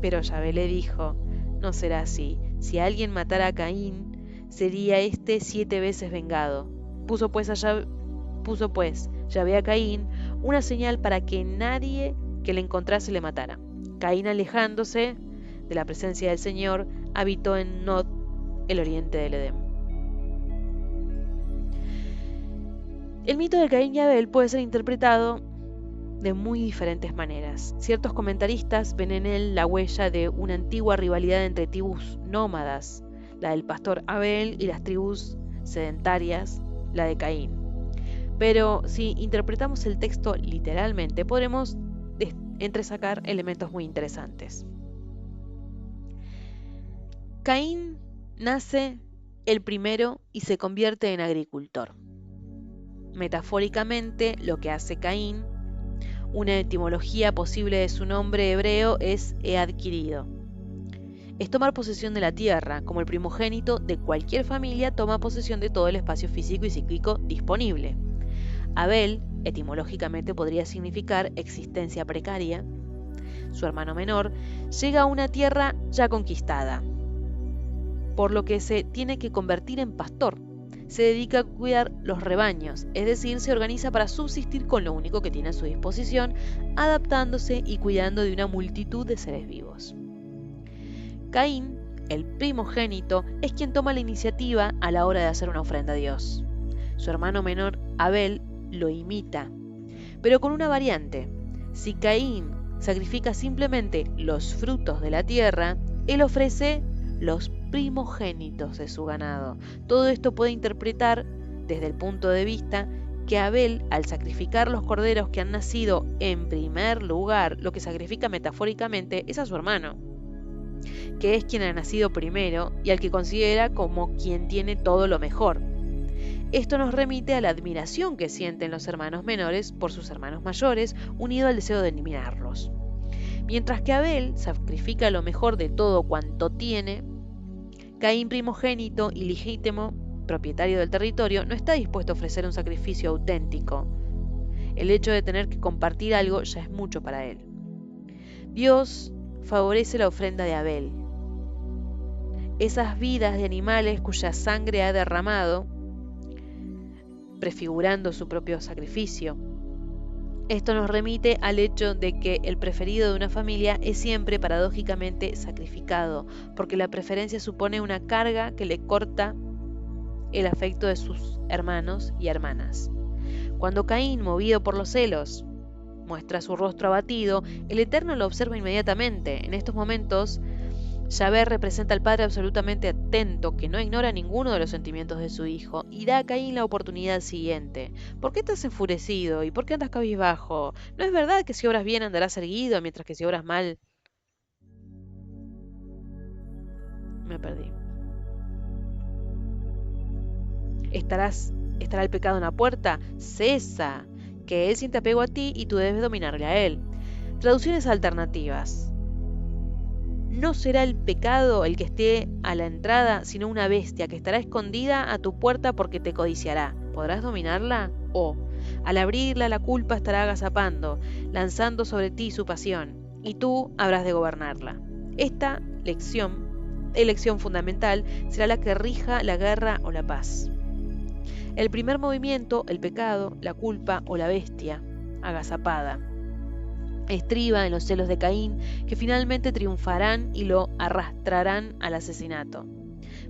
Pero Yahvé le dijo: no será así. Si alguien matara a Caín, sería éste 7 veces vengado. Puso pues Yahvé a Caín una señal para que nadie que le encontrase le matara. Caín, alejándose de la presencia del Señor, habitó en Nod, el oriente del Edén. El mito de Caín y Abel puede ser interpretado de muy diferentes maneras. Ciertos comentaristas ven en él la huella de una antigua rivalidad entre tribus nómadas, la del pastor Abel, y las tribus sedentarias, la de Caín. Pero si interpretamos el texto literalmente, podremos entresacar elementos muy interesantes. Caín nace el primero y se convierte en agricultor. metafóricamente lo que hace Caín. Una etimología posible de su nombre hebreo es he adquirido. Es tomar posesión de la tierra, como el primogénito de cualquier familia toma posesión de todo el espacio físico y psíquico disponible. Abel, etimológicamente podría significar existencia precaria. Su hermano menor llega a una tierra ya conquistada, por lo que se tiene que convertir en pastor. Se dedica a cuidar los rebaños, es decir, se organiza para subsistir con lo único que tiene a su disposición, adaptándose y cuidando de una multitud de seres vivos. Caín, el primogénito, es quien toma la iniciativa a la hora de hacer una ofrenda a Dios. Su hermano menor, Abel, lo imita, pero con una variante. Si Caín sacrifica simplemente los frutos de la tierra, él ofrece los primogénitos de su ganado. Todo esto puede interpretar desde el punto de vista que Abel, al sacrificar los corderos que han nacido en primer lugar, lo que sacrifica metafóricamente es a su hermano, que es quien ha nacido primero y al que considera como quien tiene todo lo mejor. Esto nos remite a la admiración que sienten los hermanos menores por sus hermanos mayores, unido al deseo de eliminarlos. Mientras que Abel sacrifica lo mejor de todo cuanto tiene, Caín, primogénito y legítimo propietario del territorio, no está dispuesto a ofrecer un sacrificio auténtico. El hecho de tener que compartir algo ya es mucho para él. Dios favorece la ofrenda de Abel. Esas vidas de animales cuya sangre ha derramado, prefigurando su propio sacrificio. Esto nos remite al hecho de que el preferido de una familia es siempre paradójicamente sacrificado, porque la preferencia supone una carga que le corta el afecto de sus hermanos y hermanas. Cuando Caín, movido por los celos, muestra su rostro abatido, el Eterno lo observa inmediatamente. En estos momentos, Yahvé representa al Padre absolutamente atento, que no ignora ninguno de los sentimientos de su hijo, y da a Caín la oportunidad siguiente. ¿Por qué estás enfurecido? ¿Y por qué andas cabizbajo? ¿No es verdad que si obras bien andarás erguido, mientras que si obras mal... Me perdí. ¿Estará el pecado en la puerta? Cesa, que él siente apego a ti y tú debes dominarle a él. Traducciones alternativas. No será el pecado el que esté a la entrada, sino una bestia que estará escondida a tu puerta porque te codiciará. ¿Podrás dominarla? O, al abrirla, la culpa estará agazapando, lanzando sobre ti su pasión, y tú habrás de gobernarla. Esta elección fundamental, será la que rija la guerra o la paz. El primer movimiento, el pecado, la culpa o la bestia, agazapada, estriba en los celos de Caín, que finalmente triunfarán y lo arrastrarán al asesinato.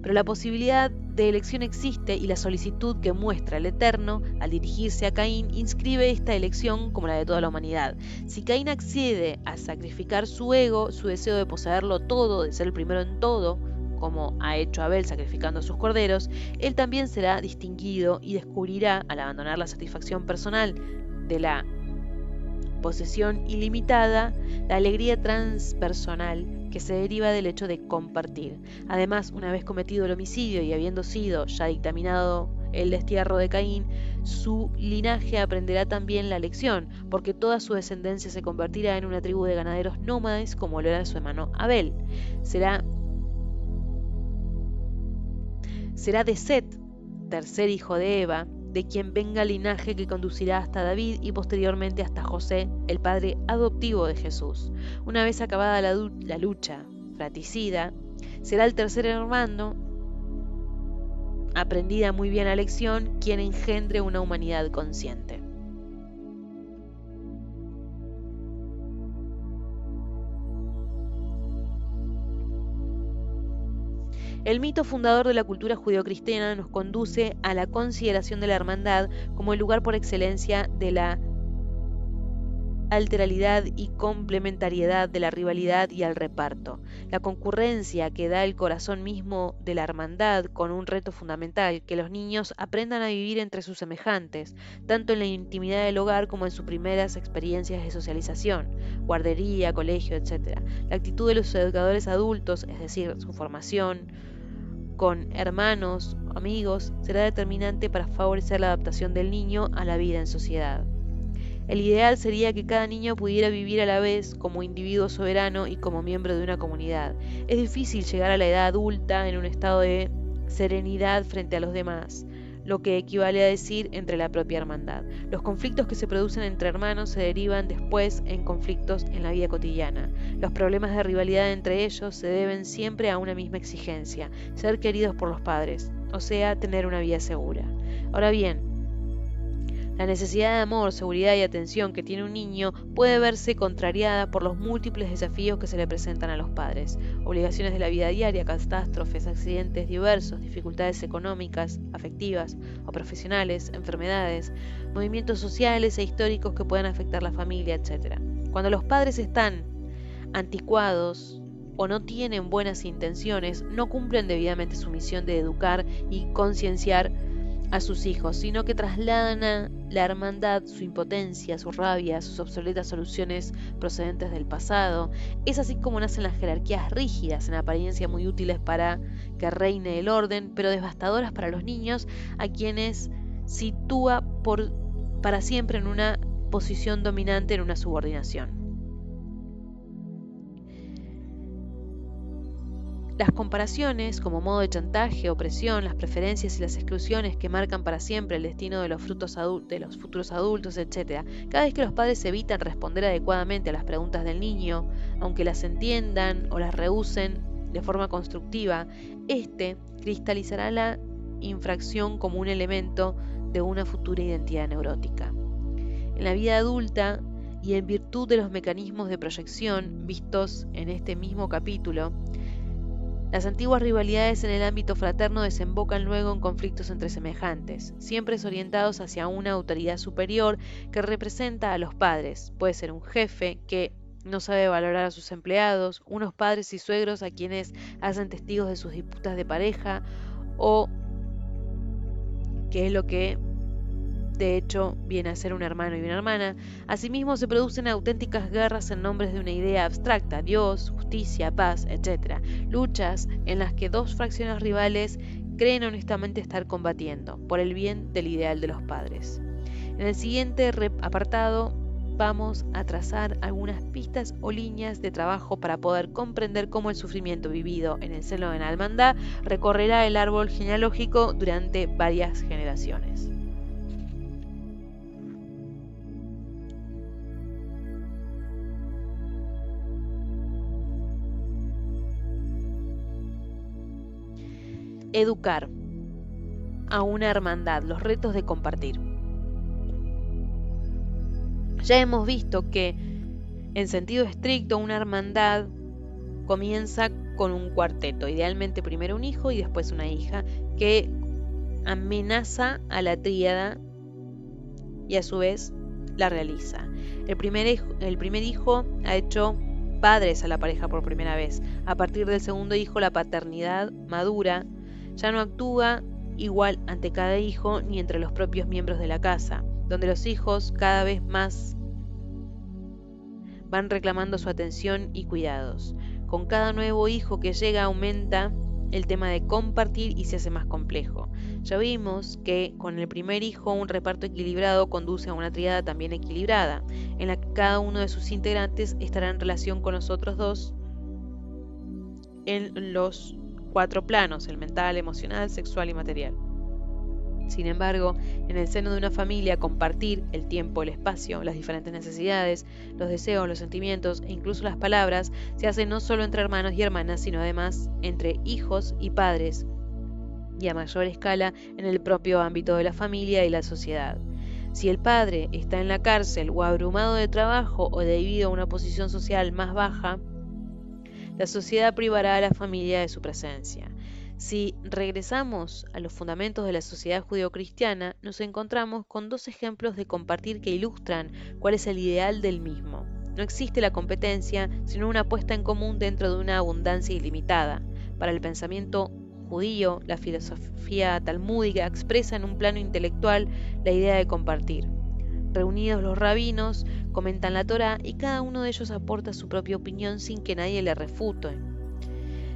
Pero la posibilidad de elección existe y la solicitud que muestra el Eterno al dirigirse a Caín inscribe esta elección como la de toda la humanidad. Si Caín accede a sacrificar su ego, su deseo de poseerlo todo, de ser el primero en todo, como ha hecho Abel sacrificando a sus corderos, él también será distinguido y descubrirá, al abandonar la satisfacción personal de la posesión ilimitada, la alegría transpersonal que se deriva del hecho de compartir. Además, una vez cometido el homicidio y habiendo sido ya dictaminado el destierro de Caín, su linaje aprenderá también la lección, porque toda su descendencia se convertirá en una tribu de ganaderos nómades como lo era su hermano Abel. Será de Set, tercer hijo de Eva, de quien venga el linaje que conducirá hasta David y posteriormente hasta José, el padre adoptivo de Jesús. Una vez acabada la lucha fratricida, será el tercer hermano, aprendida muy bien la lección, quien engendre una humanidad consciente. El mito fundador de la cultura judeocristiana nos conduce a la consideración de la hermandad como el lugar por excelencia de la alteralidad y complementariedad de la rivalidad y al reparto. La concurrencia que da el corazón mismo de la hermandad con un reto fundamental, que los niños aprendan a vivir entre sus semejantes, tanto en la intimidad del hogar como en sus primeras experiencias de socialización, guardería, colegio, etc. La actitud de los educadores adultos, es decir, su formación con hermanos, amigos, será determinante para favorecer la adaptación del niño a la vida en sociedad. El ideal sería que cada niño pudiera vivir a la vez como individuo soberano y como miembro de una comunidad. Es difícil llegar a la edad adulta en un estado de serenidad frente a los demás, lo que equivale a decir entre la propia hermandad. Los conflictos que se producen entre hermanos se derivan después en conflictos en la vida cotidiana. Los problemas de rivalidad entre ellos se deben siempre a una misma exigencia: ser queridos por los padres, o sea, tener una vida segura. Ahora bien, la necesidad de amor, seguridad y atención que tiene un niño puede verse contrariada por los múltiples desafíos que se le presentan a los padres: obligaciones de la vida diaria, catástrofes, accidentes diversos, dificultades económicas, afectivas o profesionales, enfermedades, movimientos sociales e históricos que puedan afectar la familia, etc. Cuando los padres están anticuados o no tienen buenas intenciones, no cumplen debidamente su misión de educar y concienciar a sus hijos, sino que trasladan a la hermandad su impotencia, su rabia, sus obsoletas soluciones procedentes del pasado. Es así como nacen las jerarquías rígidas, en apariencia muy útiles para que reine el orden, pero devastadoras para los niños, a quienes sitúa para siempre en una posición dominante, en una subordinación. Las comparaciones, como modo de chantaje, opresión, las preferencias y las exclusiones que marcan para siempre el destino de los futuros adultos, etc. Cada vez que los padres evitan responder adecuadamente a las preguntas del niño, aunque las entiendan o las rehúsen de forma constructiva, cristalizará la infracción como un elemento de una futura identidad neurótica. En la vida adulta, y en virtud de los mecanismos de proyección vistos en este mismo capítulo, las antiguas rivalidades en el ámbito fraterno desembocan luego en conflictos entre semejantes, siempre orientados hacia una autoridad superior que representa a los padres. Puede ser un jefe que no sabe valorar a sus empleados, unos padres y suegros a quienes hacen testigos de sus disputas de pareja, o que es lo que de hecho viene a ser un hermano y una hermana. Asimismo, se producen auténticas guerras en nombres de una idea abstracta: Dios, justicia, paz, etc. Luchas en las que dos fracciones rivales creen honestamente estar combatiendo por el bien del ideal de los padres. En el siguiente apartado vamos a trazar algunas pistas o líneas de trabajo para poder comprender cómo el sufrimiento vivido en el seno de la hermandad recorrerá el árbol genealógico durante varias generaciones. Educar a una hermandad, los retos de compartir. Ya hemos visto que, en sentido estricto, una hermandad comienza con un cuarteto, idealmente primero un hijo y después una hija, que amenaza a la tríada y a su vez la realiza. El primer hijo ha hecho padres a la pareja por primera vez. A partir del segundo hijo, la paternidad madura, ya no actúa igual ante cada hijo ni entre los propios miembros de la casa, donde los hijos cada vez más van reclamando su atención y cuidados. Con cada nuevo hijo que llega aumenta el tema de compartir y se hace más complejo. Ya vimos que con el primer hijo un reparto equilibrado conduce a una tríada también equilibrada, en la que cada uno de sus integrantes estará en relación con los otros dos en los 4 planos: el mental, emocional, sexual y material. Sin embargo, en el seno de una familia, compartir el tiempo, el espacio, las diferentes necesidades, los deseos, los sentimientos e incluso las palabras se hace no solo entre hermanos y hermanas, sino además entre hijos y padres, y a mayor escala en el propio ámbito de la familia y la sociedad. Si el padre está en la cárcel o abrumado de trabajo o debido a una posición social más baja, la sociedad privará a la familia de su presencia. Si regresamos a los fundamentos de la sociedad judeocristiana, nos encontramos con 2 ejemplos de compartir que ilustran cuál es el ideal del mismo. No existe la competencia, sino una puesta en común dentro de una abundancia ilimitada. Para el pensamiento judío, la filosofía talmúdica expresa en un plano intelectual la idea de compartir. Reunidos los rabinos, comentan la Torá y cada uno de ellos aporta su propia opinión sin que nadie le refute.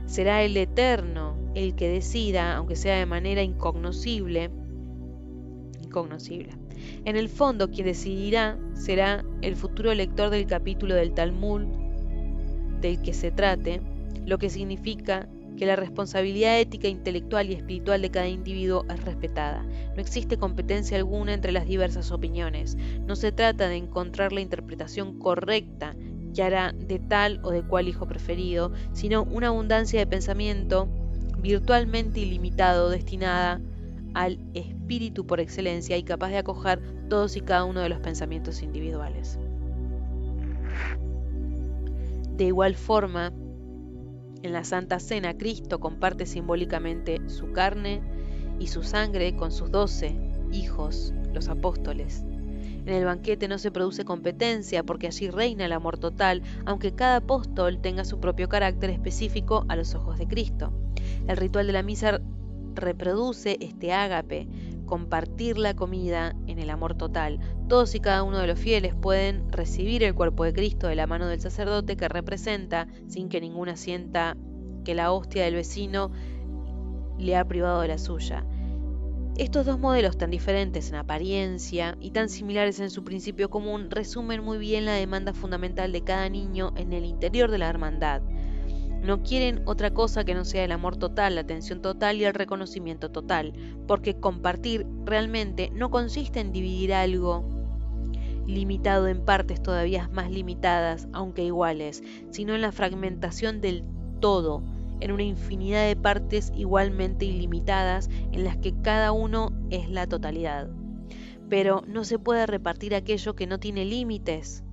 Será el Eterno el que decida, aunque sea de manera incognoscible. En el fondo, quien decidirá será el futuro lector del capítulo del Talmud del que se trate, lo que significa que la responsabilidad ética, intelectual y espiritual de cada individuo es respetada. No existe competencia alguna entre las diversas opiniones. No se trata de encontrar la interpretación correcta que hará de tal o de cual hijo preferido, sino una abundancia de pensamiento virtualmente ilimitado destinada al espíritu por excelencia y capaz de acoger todos y cada uno de los pensamientos individuales. De igual forma, en la Santa Cena, Cristo comparte simbólicamente su carne y su sangre con sus 12 hijos, los apóstoles. En el banquete no se produce competencia porque allí reina el amor total, aunque cada apóstol tenga su propio carácter específico a los ojos de Cristo. El ritual de la misa reproduce este ágape, compartir la comida en el amor total. Todos y cada uno de los fieles pueden recibir el cuerpo de Cristo de la mano del sacerdote que representa, sin que ninguna sienta que la hostia del vecino le ha privado de la suya. Estos dos modelos tan diferentes en apariencia y tan similares en su principio común resumen muy bien la demanda fundamental de cada niño en el interior de la hermandad. No quieren otra cosa que no sea el amor total, la atención total y el reconocimiento total, porque compartir realmente no consiste en dividir algo limitado en partes todavía más limitadas, aunque iguales, sino en la fragmentación del todo, en una infinidad de partes igualmente ilimitadas en las que cada uno es la totalidad. Pero no se puede repartir aquello que no tiene límites.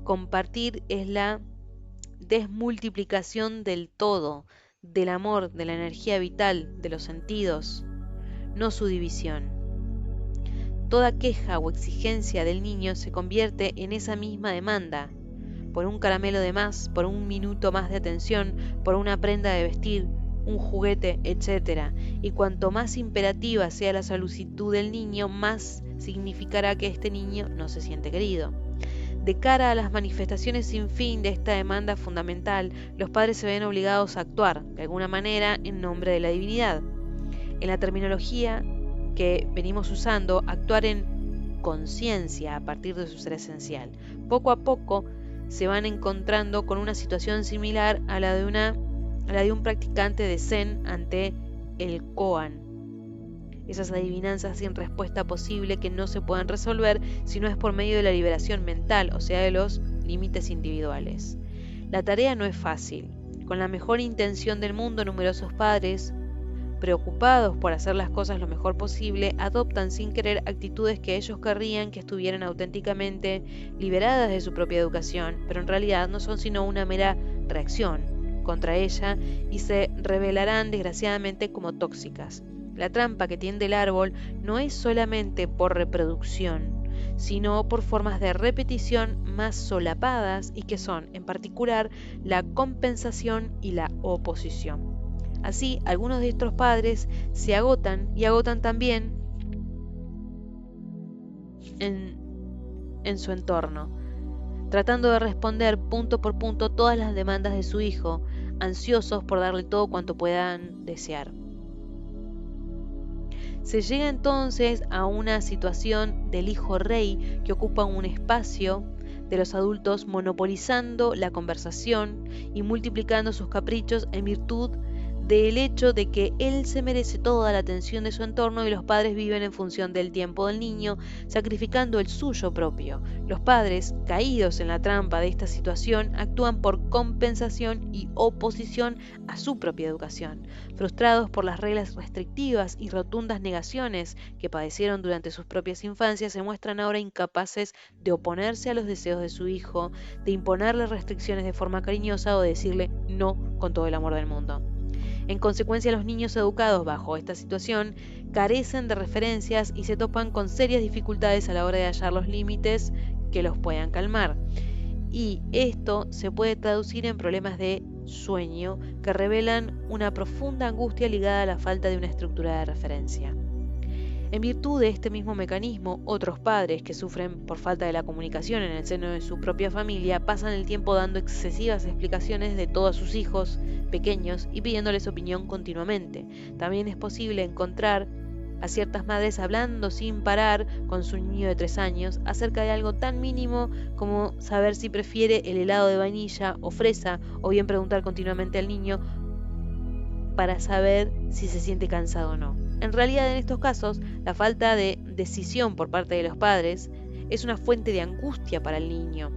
Compartir es la desmultiplicación del todo, del amor, de la energía vital, de los sentidos, no su división. Toda queja o exigencia del niño se convierte en esa misma demanda, por un caramelo de más, por un minuto más de atención, por una prenda de vestir, un juguete, etc. Y cuanto más imperativa sea la solicitud del niño, más significará que este niño no se siente querido. De cara a las manifestaciones sin fin de esta demanda fundamental, los padres se ven obligados a actuar, de alguna manera, en nombre de la divinidad. En la terminología que venimos usando, actuar en conciencia a partir de su ser esencial. Poco a poco se van encontrando con una situación similar a la de un practicante de Zen ante el koan. Esas adivinanzas sin respuesta posible que no se pueden resolver si no es por medio de la liberación mental, o sea, de los límites individuales. La tarea no es fácil. Con la mejor intención del mundo, numerosos padres, preocupados por hacer las cosas lo mejor posible, adoptan sin querer actitudes que ellos querrían que estuvieran auténticamente liberadas de su propia educación, pero en realidad no son sino una mera reacción contra ella y se revelarán desgraciadamente como tóxicas. La trampa que tiende el árbol no es solamente por reproducción, sino por formas de repetición más solapadas y que son, en particular, la compensación y la oposición. Así, algunos de estos padres se agotan y agotan también en su entorno, tratando de responder punto por punto todas las demandas de su hijo, ansiosos por darle todo cuanto puedan desear. Se llega entonces a una situación del hijo rey que ocupa un espacio de los adultos monopolizando la conversación y multiplicando sus caprichos en virtud del hecho de que él se merece toda la atención de su entorno y los padres viven en función del tiempo del niño, sacrificando el suyo propio. Los padres, caídos en la trampa de esta situación, actúan por compensación y oposición a su propia educación. Frustrados por las reglas restrictivas y rotundas negaciones que padecieron durante sus propias infancias, se muestran ahora incapaces de oponerse a los deseos de su hijo, de imponerle restricciones de forma cariñosa o de decirle no con todo el amor del mundo. En consecuencia, los niños educados bajo esta situación carecen de referencias y se topan con serias dificultades a la hora de hallar los límites que los puedan calmar. Y esto se puede traducir en problemas de sueño que revelan una profunda angustia ligada a la falta de una estructura de referencia. En virtud de este mismo mecanismo, otros padres que sufren por falta de la comunicación en el seno de su propia familia pasan el tiempo dando excesivas explicaciones de todo a sus hijos pequeños y pidiéndoles opinión continuamente. También es posible encontrar a ciertas madres hablando sin parar con su niño de 3 años acerca de algo tan mínimo como saber si prefiere el helado de vainilla o fresa, o bien preguntar continuamente al niño para saber si se siente cansado o no. En realidad, en estos casos, la falta de decisión por parte de los padres es una fuente de angustia para el niño,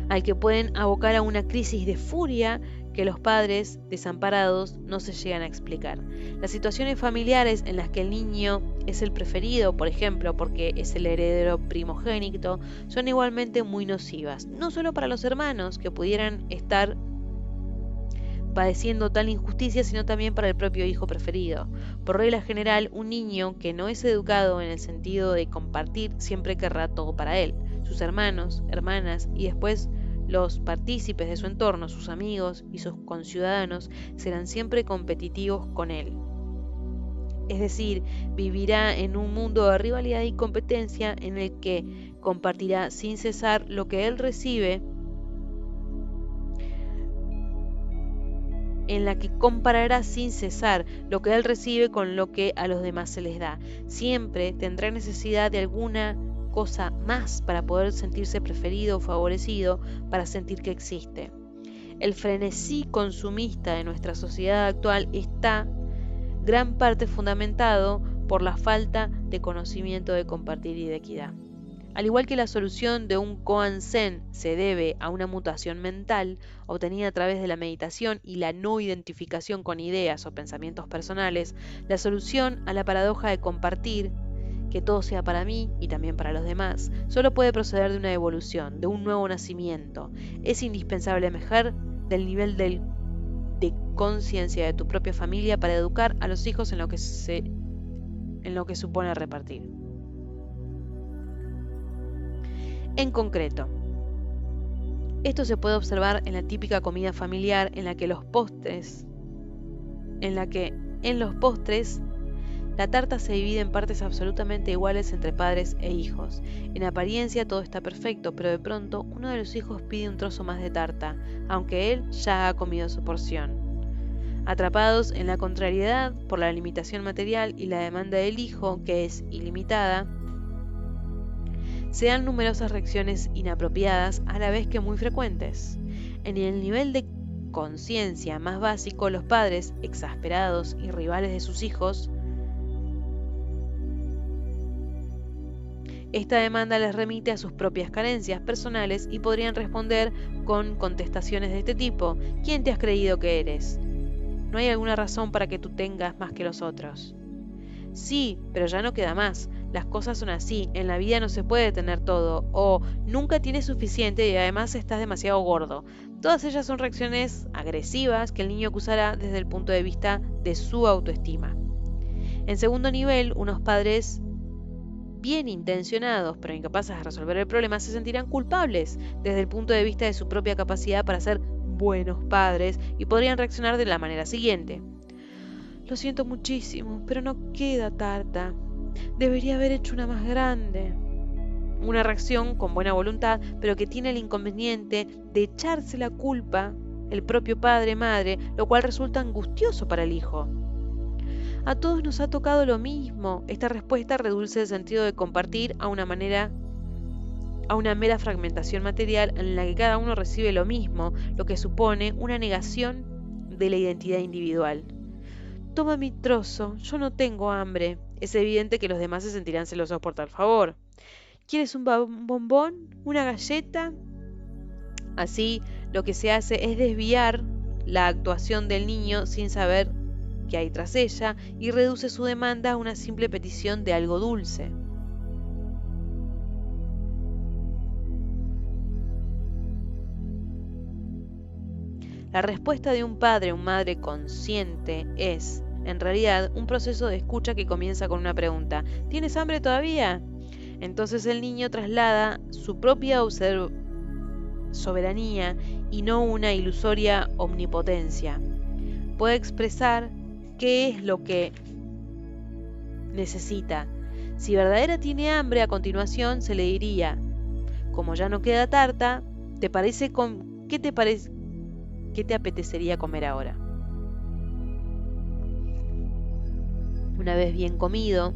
al que pueden abocar a una crisis de furia que los padres desamparados no se llegan a explicar. Las situaciones familiares en las que el niño es el preferido, por ejemplo, porque es el heredero primogénito, son igualmente muy nocivas, no solo para los hermanos que pudieran estar padeciendo tal injusticia, sino también para el propio hijo preferido. Por regla general, un niño que no es educado en el sentido de compartir siempre querrá todo para él. Sus hermanos, hermanas y después los partícipes de su entorno, sus amigos y sus conciudadanos, serán siempre competitivos con él. Es decir, vivirá en un mundo de rivalidad y competencia en el que compartirá sin cesar lo que él recibe, en la que comparará sin cesar lo que él recibe con lo que a los demás se les da. Siempre tendrá necesidad de alguna cosa más para poder sentirse preferido o favorecido, para sentir que existe. El frenesí consumista de nuestra sociedad actual está gran parte fundamentado por la falta de conocimiento de compartir y de equidad. Al igual que la solución de un koan zen se debe a una mutación mental obtenida a través de la meditación y la no identificación con ideas o pensamientos personales, la solución a la paradoja de compartir, que todo sea para mí y también para los demás, solo puede proceder de una evolución, de un nuevo nacimiento. Es indispensable mejorar del nivel de conciencia de tu propia familia para educar a los hijos en lo que supone repartir. En concreto, esto se puede observar en la típica comida familiar en la que en los postres la tarta se divide en partes absolutamente iguales entre padres e hijos. En apariencia todo está perfecto, pero de pronto uno de los hijos pide un trozo más de tarta, aunque él ya ha comido su porción. Atrapados en la contrariedad por la limitación material y la demanda del hijo, que es ilimitada, se dan numerosas reacciones inapropiadas a la vez que muy frecuentes. En el nivel de conciencia más básico, los padres, exasperados y rivales de sus hijos, esta demanda les remite a sus propias carencias personales y podrían responder con contestaciones de este tipo: ¿quién te has creído que eres? ¿No hay alguna razón para que tú tengas más que los otros? Sí, pero ya no queda más. Las cosas son así, en la vida no se puede tener todo, o nunca tienes suficiente y además estás demasiado gordo. Todas ellas son reacciones agresivas que el niño acusará desde el punto de vista de su autoestima. En segundo nivel, unos padres bien intencionados pero incapaces de resolver el problema se sentirán culpables desde el punto de vista de su propia capacidad para ser buenos padres y podrían reaccionar de la manera siguiente: lo siento muchísimo, pero no queda tarta. Debería haber hecho una más grande. Una reacción con buena voluntad, pero que tiene el inconveniente de echarse la culpa el propio padre-madre, lo cual resulta angustioso para el hijo. A todos nos ha tocado lo mismo. Esta respuesta reduce el sentido de compartir a una mera fragmentación material en la que cada uno recibe lo mismo, lo que supone una negación de la identidad individual. Toma mi trozo, yo no tengo hambre. Es evidente que los demás se sentirán celosos por tal favor. ¿Quieres un bombón? ¿Una galleta? Así, lo que se hace es desviar la actuación del niño sin saber qué hay tras ella y reduce su demanda a una simple petición de algo dulce. La respuesta de un padre o madre consciente es, en realidad, un proceso de escucha que comienza con una pregunta: ¿tienes hambre todavía? Entonces el niño traslada su propia soberanía y no una ilusoria omnipotencia. Puede expresar qué es lo que necesita. Si verdadera tiene hambre, a continuación se le diría: como ya no queda tarta, ¿qué te apetecería comer ahora? Una vez bien comido,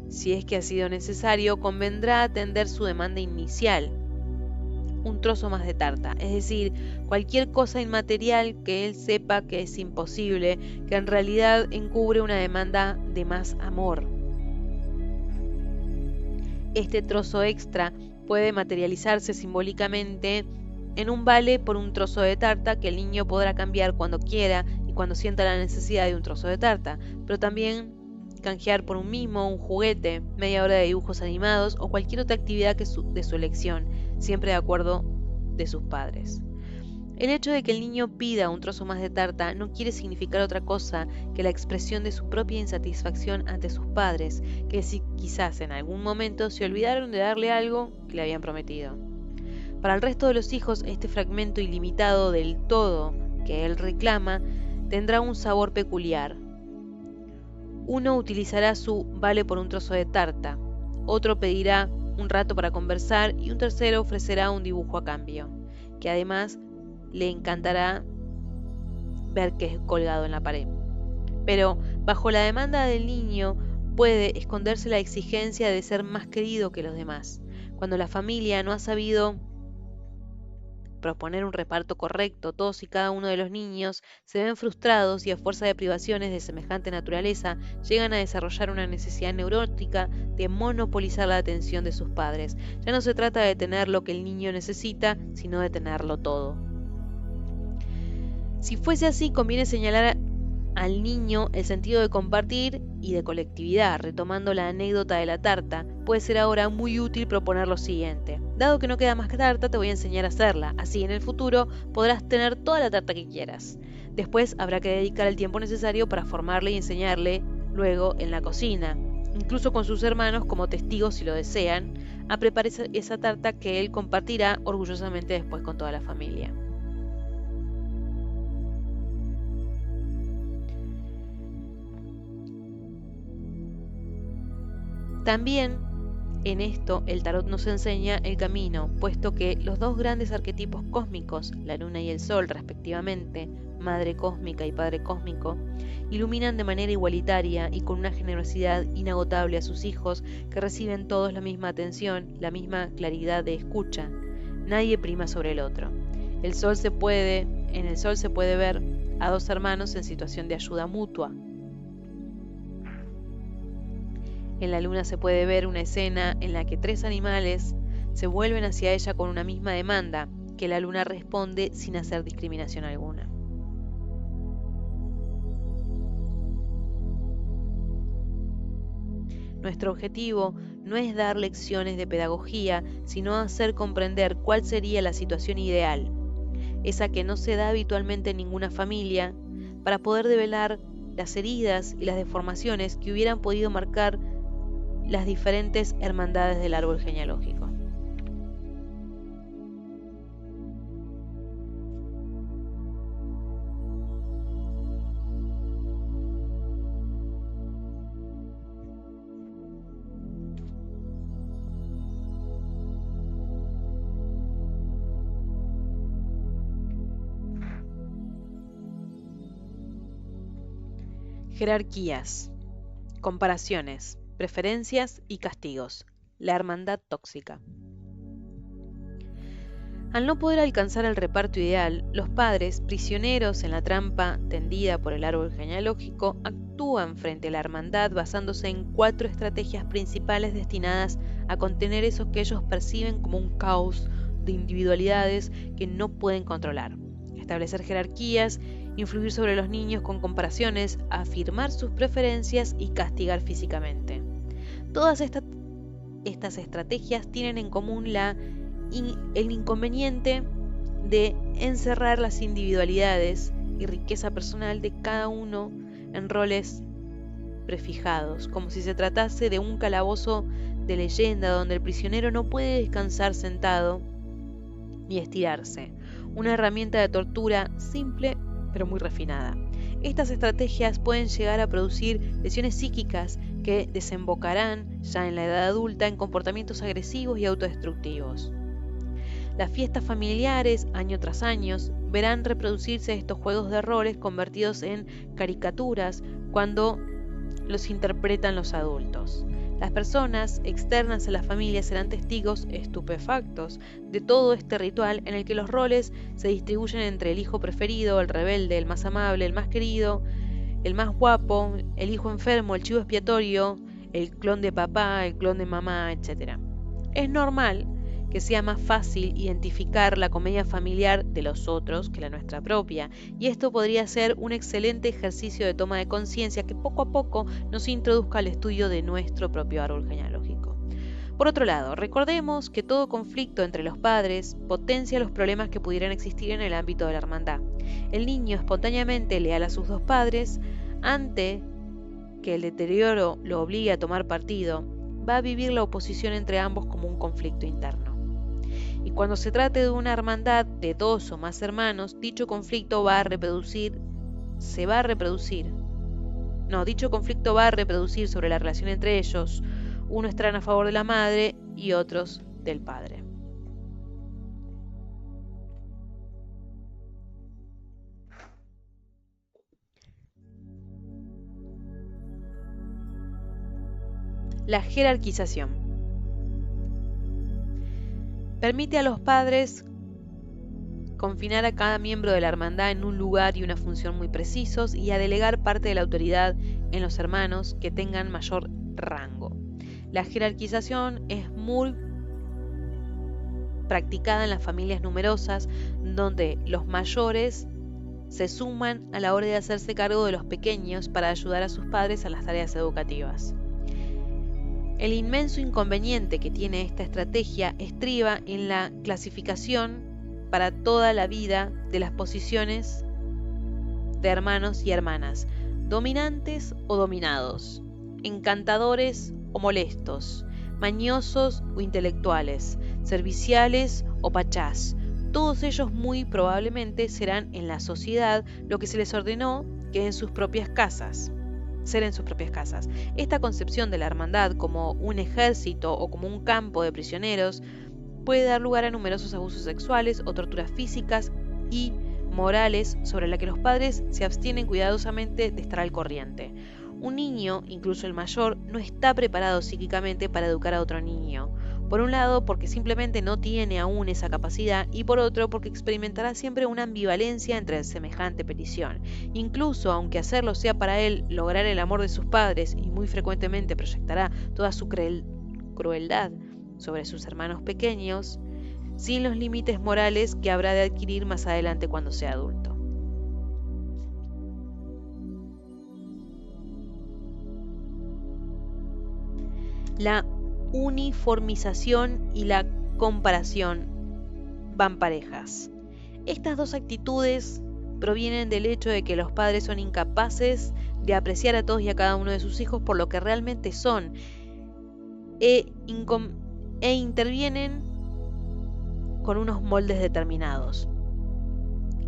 si es que ha sido necesario, convendrá atender su demanda inicial, un trozo más de tarta, es decir, cualquier cosa inmaterial que él sepa que es imposible, que en realidad encubre una demanda de más amor. Este trozo extra puede materializarse simbólicamente en un vale por un trozo de tarta que el niño podrá cambiar cuando quiera y cuando sienta la necesidad de un trozo de tarta, pero también canjear por un mimo, un juguete, media hora de dibujos animados o cualquier otra actividad de su elección, siempre de acuerdo de sus padres. El hecho de que el niño pida un trozo más de tarta no quiere significar otra cosa que la expresión de su propia insatisfacción ante sus padres, que quizás en algún momento se olvidaron de darle algo que le habían prometido. Para el resto de los hijos, este fragmento ilimitado del todo que él reclama tendrá un sabor peculiar. Uno utilizará su vale por un trozo de tarta, otro pedirá un rato para conversar y un tercero ofrecerá un dibujo a cambio, que además le encantará ver que es colgado en la pared. Pero bajo la demanda del niño puede esconderse la exigencia de ser más querido que los demás. Cuando la familia no ha sabido proponer un reparto correcto, todos y cada uno de los niños se ven frustrados y a fuerza de privaciones de semejante naturaleza llegan a desarrollar una necesidad neurótica de monopolizar la atención de sus padres. Ya no se trata de tener lo que el niño necesita, sino de tenerlo todo. Si fuese así, conviene señalar al niño el sentido de compartir y de colectividad. Retomando la anécdota de la tarta, puede ser ahora muy útil proponer lo siguiente: dado que no queda más tarta, te voy a enseñar a hacerla, así en el futuro podrás tener toda la tarta que quieras. Después habrá que dedicar el tiempo necesario para formarle y enseñarle luego en la cocina, incluso con sus hermanos como testigos si lo desean, a preparar esa tarta que él compartirá orgullosamente después con toda la familia. También en esto el tarot nos enseña el camino, puesto que los dos grandes arquetipos cósmicos, la luna y el sol respectivamente, madre cósmica y padre cósmico, iluminan de manera igualitaria y con una generosidad inagotable a sus hijos, que reciben todos la misma atención, la misma claridad de escucha. Nadie prima sobre el otro. En el sol se puede ver a dos hermanos en situación de ayuda mutua. En la luna se puede ver una escena en la que tres animales se vuelven hacia ella con una misma demanda, que la luna responde sin hacer discriminación alguna. Nuestro objetivo no es dar lecciones de pedagogía, sino hacer comprender cuál sería la situación ideal, esa que no se da habitualmente en ninguna familia, para poder develar las heridas y las deformaciones que hubieran podido marcar las diferentes hermandades del árbol genealógico. Jerarquías, comparaciones, preferencias y castigos. La hermandad tóxica. Al no poder alcanzar el reparto ideal, los padres, prisioneros en la trampa tendida por el árbol genealógico, actúan frente a la hermandad basándose en 4 estrategias principales destinadas a contener eso que ellos perciben como un caos de individualidades que no pueden controlar. Establecer jerarquías, influir sobre los niños con comparaciones, afirmar sus preferencias y castigar físicamente. Todas estas estrategias tienen en común el inconveniente de encerrar las individualidades y riqueza personal de cada uno en roles prefijados, como si se tratase de un calabozo de leyenda donde el prisionero no puede descansar sentado ni estirarse. Una herramienta de tortura simple pero muy refinada. Estas estrategias pueden llegar a producir lesiones psíquicas que desembocarán ya en la edad adulta en comportamientos agresivos y autodestructivos. Las fiestas familiares, año tras año, verán reproducirse estos juegos de roles convertidos en caricaturas cuando los interpretan los adultos. Las personas externas a la familia serán testigos estupefactos de todo este ritual en el que los roles se distribuyen entre el hijo preferido, el rebelde, el más amable, el más querido, el más guapo, el hijo enfermo, el chivo expiatorio, el clon de papá, el clon de mamá, etc. Es normal que sea más fácil identificar la comedia familiar de los otros que la nuestra propia, y esto podría ser un excelente ejercicio de toma de conciencia que poco a poco nos introduzca al estudio de nuestro propio árbol genealógico. Por otro lado, recordemos que todo conflicto entre los padres potencia los problemas que pudieran existir en el ámbito de la hermandad. El niño espontáneamente leal a sus dos padres, ante que el deterioro lo obligue a tomar partido, va a vivir la oposición entre ambos como un conflicto interno. Y cuando se trate de una hermandad de dos o más hermanos, dicho conflicto va a reproducir sobre la relación entre ellos. Uno estarán a favor de la madre y otros del padre. La jerarquización permite a los padres confinar a cada miembro de la hermandad en un lugar y una función muy precisos y a delegar parte de la autoridad en los hermanos que tengan mayor rango. La jerarquización es muy practicada en las familias numerosas, donde los mayores se suman a la hora de hacerse cargo de los pequeños para ayudar a sus padres a las tareas educativas. El inmenso inconveniente que tiene esta estrategia estriba en la clasificación para toda la vida de las posiciones de hermanos y hermanas, dominantes o dominados, encantadores o molestos, mañosos o intelectuales, serviciales o pachás. Todos ellos muy probablemente serán en la sociedad lo que se les ordenó que en sus propias casas. Ser en sus propias casas. Esta concepción de la hermandad como un ejército o como un campo de prisioneros puede dar lugar a numerosos abusos sexuales o torturas físicas y morales sobre la que los padres se abstienen cuidadosamente de estar al corriente. Un niño, incluso el mayor, no está preparado psíquicamente para educar a otro niño. Por un lado, porque simplemente no tiene aún esa capacidad, y por otro, porque experimentará siempre una ambivalencia entre semejante petición. Incluso, aunque hacerlo sea para él lograr el amor de sus padres, y muy frecuentemente proyectará toda su crueldad sobre sus hermanos pequeños, sin los límites morales que habrá de adquirir más adelante cuando sea adulto. La uniformización y la comparación van parejas. Estas dos actitudes provienen del hecho de que los padres son incapaces de apreciar a todos y a cada uno de sus hijos por lo que realmente son e intervienen con unos moldes determinados.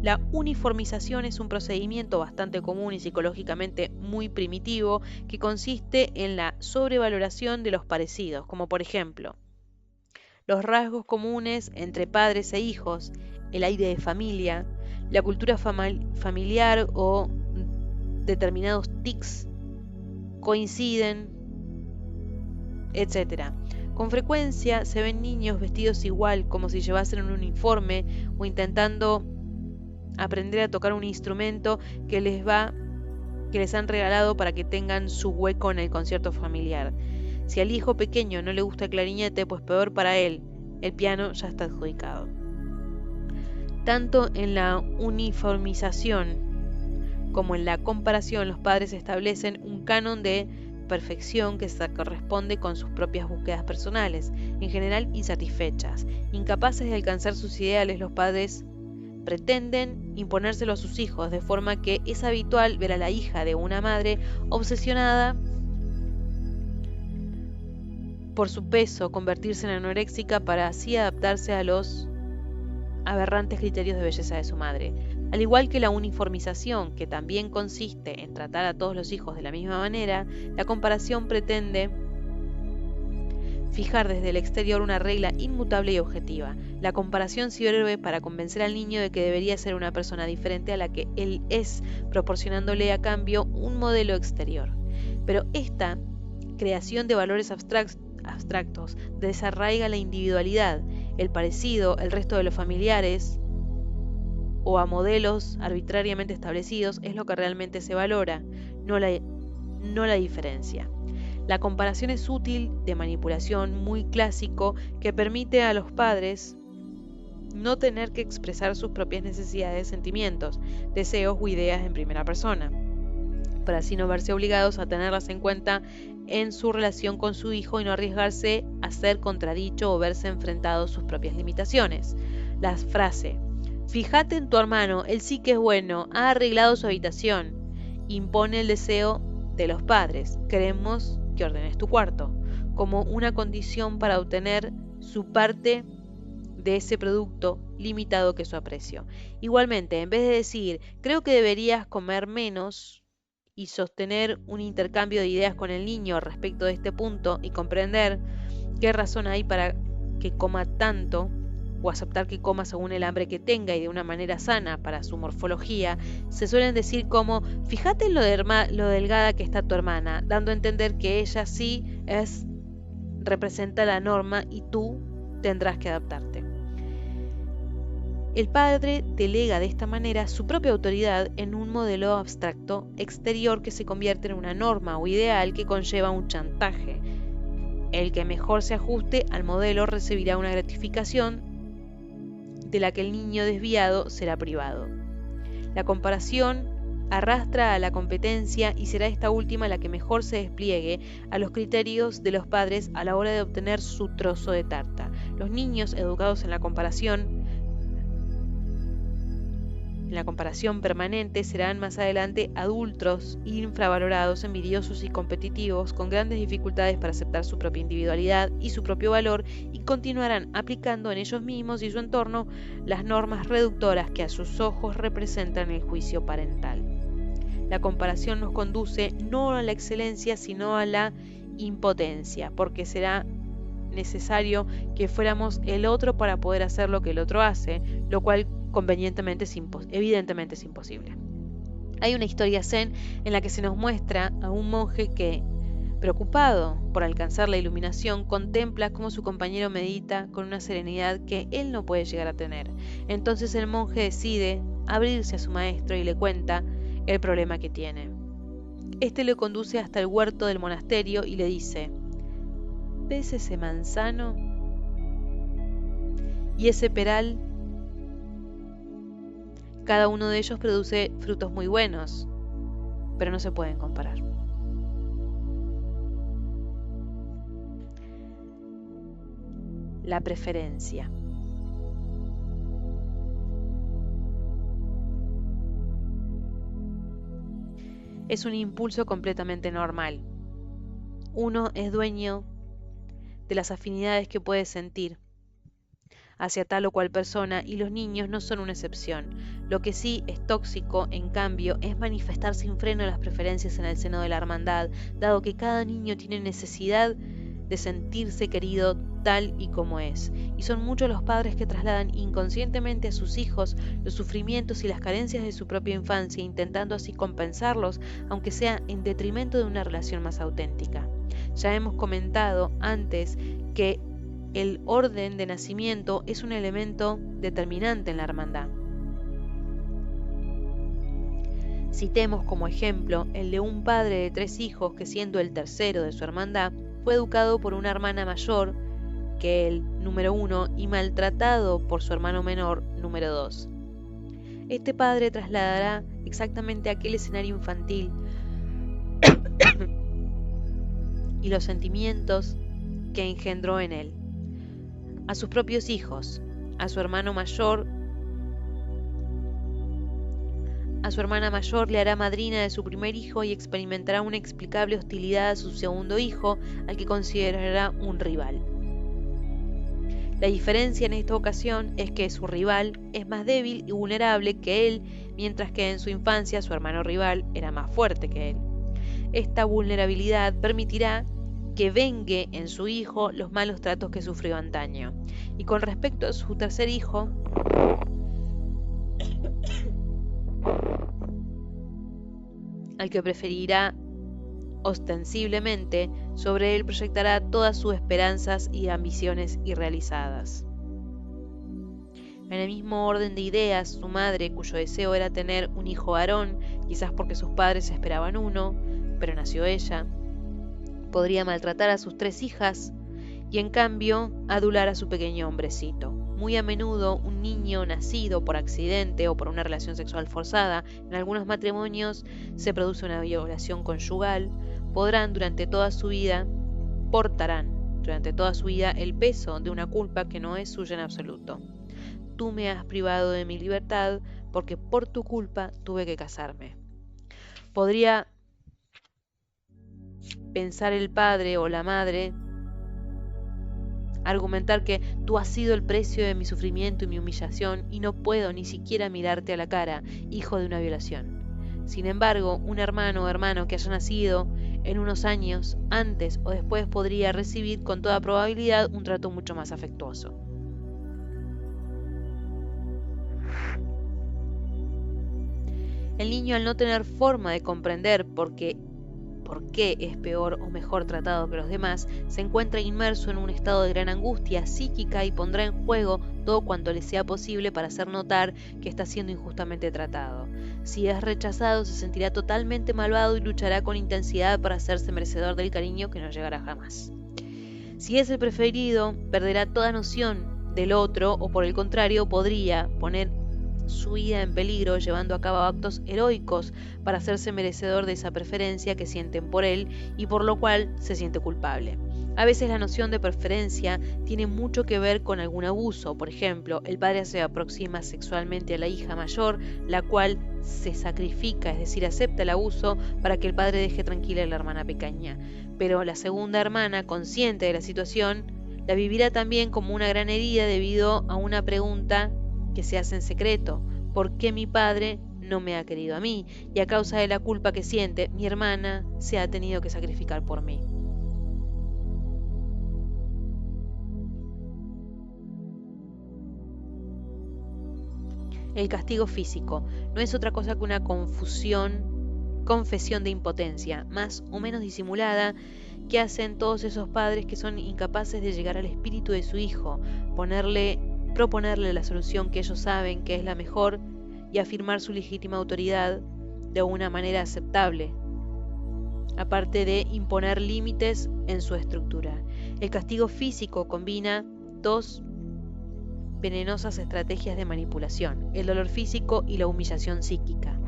La uniformización es un procedimiento bastante común y psicológicamente muy primitivo que consiste en la sobrevaloración de los parecidos, como por ejemplo, los rasgos comunes entre padres e hijos, el aire de familia, la cultura familiar o determinados tics coinciden, etc. Con frecuencia se ven niños vestidos igual, como si llevasen un uniforme o intentando aprender a tocar un instrumento que les han regalado para que tengan su hueco en el concierto familiar. Si al hijo pequeño no le gusta el clarinete, pues peor para él, el piano ya está adjudicado. Tanto en la uniformización como en la comparación, los padres establecen un canon de perfección que se corresponde con sus propias búsquedas personales, en general insatisfechas. Incapaces de alcanzar sus ideales, los padres pretenden imponérselo a sus hijos, de forma que es habitual ver a la hija de una madre obsesionada por su peso convertirse en anoréxica para así adaptarse a los aberrantes criterios de belleza de su madre. Al igual que la uniformización, que también consiste en tratar a todos los hijos de la misma manera, la comparación pretende fijar desde el exterior una regla inmutable y objetiva. La comparación sirve para convencer al niño de que debería ser una persona diferente a la que él es, proporcionándole a cambio un modelo exterior. Pero esta creación de valores abstractos desarraiga la individualidad, el parecido, el resto de los familiares o a modelos arbitrariamente establecidos es lo que realmente se valora, no la diferencia. La comparación es útil de manipulación muy clásico que permite a los padres no tener que expresar sus propias necesidades, sentimientos, deseos o ideas en primera persona, para así no verse obligados a tenerlas en cuenta en su relación con su hijo y no arriesgarse a ser contradicho o verse enfrentado a sus propias limitaciones. La frase, fíjate en tu hermano, él sí que es bueno, ha arreglado su habitación, impone el deseo de los padres, queremos que ordenes tu cuarto, como una condición para obtener su parte de ese producto limitado que es su aprecio. Igualmente, en vez de decir, creo que deberías comer menos y sostener un intercambio de ideas con el niño respecto de este punto y comprender qué razón hay para que coma tanto, o aceptar que coma según el hambre que tenga y de una manera sana para su morfología, se suelen decir como, fíjate en lo delgada que está tu hermana, dando a entender que ella sí representa la norma y tú tendrás que adaptarte. El padre delega de esta manera su propia autoridad en un modelo abstracto exterior que se convierte en una norma o ideal que conlleva un chantaje. El que mejor se ajuste al modelo recibirá una gratificación de la que el niño desviado será privado. La comparación arrastra a la competencia y será esta última la que mejor se despliegue a los criterios de los padres a la hora de obtener su trozo de tarta. Los niños educados en la comparación permanente serán más adelante adultos infravalorados, envidiosos y competitivos, con grandes dificultades para aceptar su propia individualidad y su propio valor, y continuarán aplicando en ellos mismos y su entorno las normas reductoras que a sus ojos representan el juicio parental. La comparación nos conduce no a la excelencia, sino a la impotencia, porque será necesario que fuéramos el otro para poder hacer lo que el otro hace, lo cual evidentemente es imposible. Hay una historia zen en la que se nos muestra a un monje que, preocupado por alcanzar la iluminación, contempla cómo su compañero medita con una serenidad que él no puede llegar a tener. Entonces el monje decide abrirse a su maestro y le cuenta el problema que tiene. Este le conduce hasta el huerto del monasterio y le dice: ¿ves ese manzano y ese peral? Cada uno de ellos produce frutos muy buenos, pero no se pueden comparar. La preferencia. Es un impulso completamente normal. Uno es dueño de las afinidades que puede sentir hacia tal o cual persona, y los niños no son una excepción. Lo que sí es tóxico, en cambio, es manifestar sin freno las preferencias en el seno de la hermandad, dado que cada niño tiene necesidad de sentirse querido tal y como es, y son muchos los padres que trasladan inconscientemente a sus hijos los sufrimientos y las carencias de su propia infancia, intentando así compensarlos, aunque sea en detrimento de una relación más auténtica. Ya hemos comentado antes que el orden de nacimiento es un elemento determinante en la hermandad. Citemos como ejemplo el de un padre de 3 hijos que, siendo el tercero de su hermandad, fue educado por una hermana mayor que él, número 1, y maltratado por su hermano menor, número 2. Este padre trasladará exactamente aquel escenario infantil y los sentimientos que engendró en él a sus propios hijos, a su hermano mayor. A su hermana mayor le hará madrina de su primer hijo y experimentará una inexplicable hostilidad a su segundo hijo, al que considerará un rival. La diferencia en esta ocasión es que su rival es más débil y vulnerable que él, mientras que en su infancia su hermano rival era más fuerte que él. Esta vulnerabilidad permitirá que vengue en su hijo los malos tratos que sufrió antaño. Y con respecto a su tercer hijo, al que preferirá ostensiblemente, sobre él proyectará todas sus esperanzas y ambiciones irrealizadas. En el mismo orden de ideas, su madre, cuyo deseo era tener un hijo varón, quizás porque sus padres esperaban uno, pero nació ella, podría maltratar a sus 3 hijas y en cambio adular a su pequeño hombrecito. Muy a menudo un niño nacido por accidente o por una relación sexual forzada, en algunos matrimonios se produce una violación conyugal, portarán durante toda su vida el peso de una culpa que no es suya en absoluto. Tú me has privado de mi libertad porque por tu culpa tuve que casarme. Podría pensar el padre o la madre, argumentar que tú has sido el precio de mi sufrimiento y mi humillación y no puedo ni siquiera mirarte a la cara, hijo de una violación. Sin embargo, un hermano o hermano que haya nacido en unos años antes o después podría recibir con toda probabilidad un trato mucho más afectuoso. El niño, al no tener forma de comprender por qué es peor o mejor tratado que los demás, se encuentra inmerso en un estado de gran angustia psíquica y pondrá en juego todo cuanto le sea posible para hacer notar que está siendo injustamente tratado. Si es rechazado, se sentirá totalmente malvado y luchará con intensidad para hacerse merecedor del cariño que no llegará jamás. Si es el preferido, perderá toda noción del otro o por el contrario podría poner su vida en peligro llevando a cabo actos heroicos para hacerse merecedor de esa preferencia que sienten por él y por lo cual se siente culpable. A veces la noción de preferencia tiene mucho que ver con algún abuso. Por ejemplo, el padre se aproxima sexualmente a la hija mayor, la cual se sacrifica, es decir, acepta el abuso para que el padre deje tranquila a la hermana pequeña. Pero la segunda hermana, consciente de la situación, la vivirá también como una gran herida debido a una pregunta que se hace en secreto: ¿por qué mi padre no me ha querido a mí? Y a causa de la culpa que siente, mi hermana se ha tenido que sacrificar por mí. El castigo físico no es otra cosa que una confesión de impotencia, más o menos disimulada, que hacen todos esos padres que son incapaces de llegar al espíritu de su hijo, proponerle la solución que ellos saben que es la mejor y afirmar su legítima autoridad de una manera aceptable, aparte de imponer límites en su estructura. El castigo físico combina 2 venenosas estrategias de manipulación: el dolor físico y la humillación psíquica.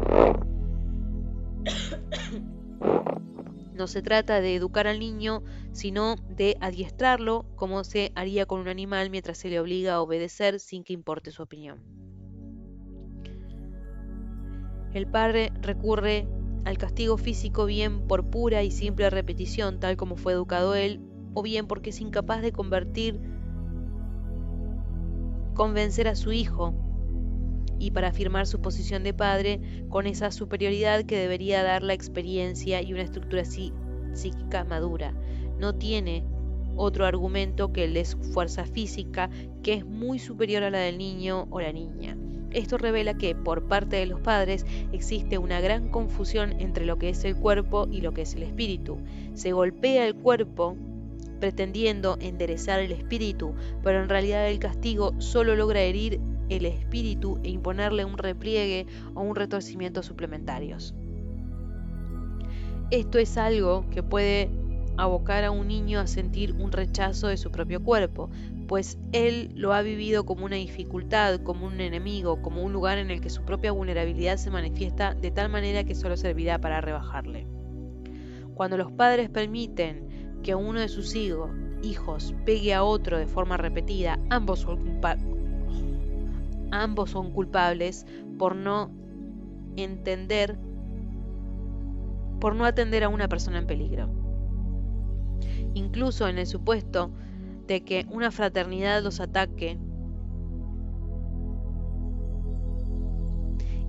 No se trata de educar al niño, sino de adiestrarlo como se haría con un animal mientras se le obliga a obedecer sin que importe su opinión. El padre recurre al castigo físico bien por pura y simple repetición, tal como fue educado él, o bien porque es incapaz de convencer a su hijo y para afirmar su posición de padre con esa superioridad que debería dar la experiencia y una estructura psíquica madura. No tiene otro argumento que el de su fuerza física, que es muy superior a la del niño o la niña. Esto revela que, por parte de los padres, existe una gran confusión entre lo que es el cuerpo y lo que es el espíritu. Se golpea el cuerpo pretendiendo enderezar el espíritu, pero en realidad el castigo solo logra herir el espíritu e imponerle un repliegue o un retorcimiento suplementarios. Esto es algo que puede abocar a un niño a sentir un rechazo de su propio cuerpo, pues él lo ha vivido como una dificultad, como un enemigo, como un lugar en el que su propia vulnerabilidad se manifiesta de tal manera que solo servirá para rebajarle. Cuando los padres permiten que uno de sus hijos pegue a otro de forma repetida, ambos son culpables por no atender a una persona en peligro. Incluso en el supuesto de que una fraternidad los ataque,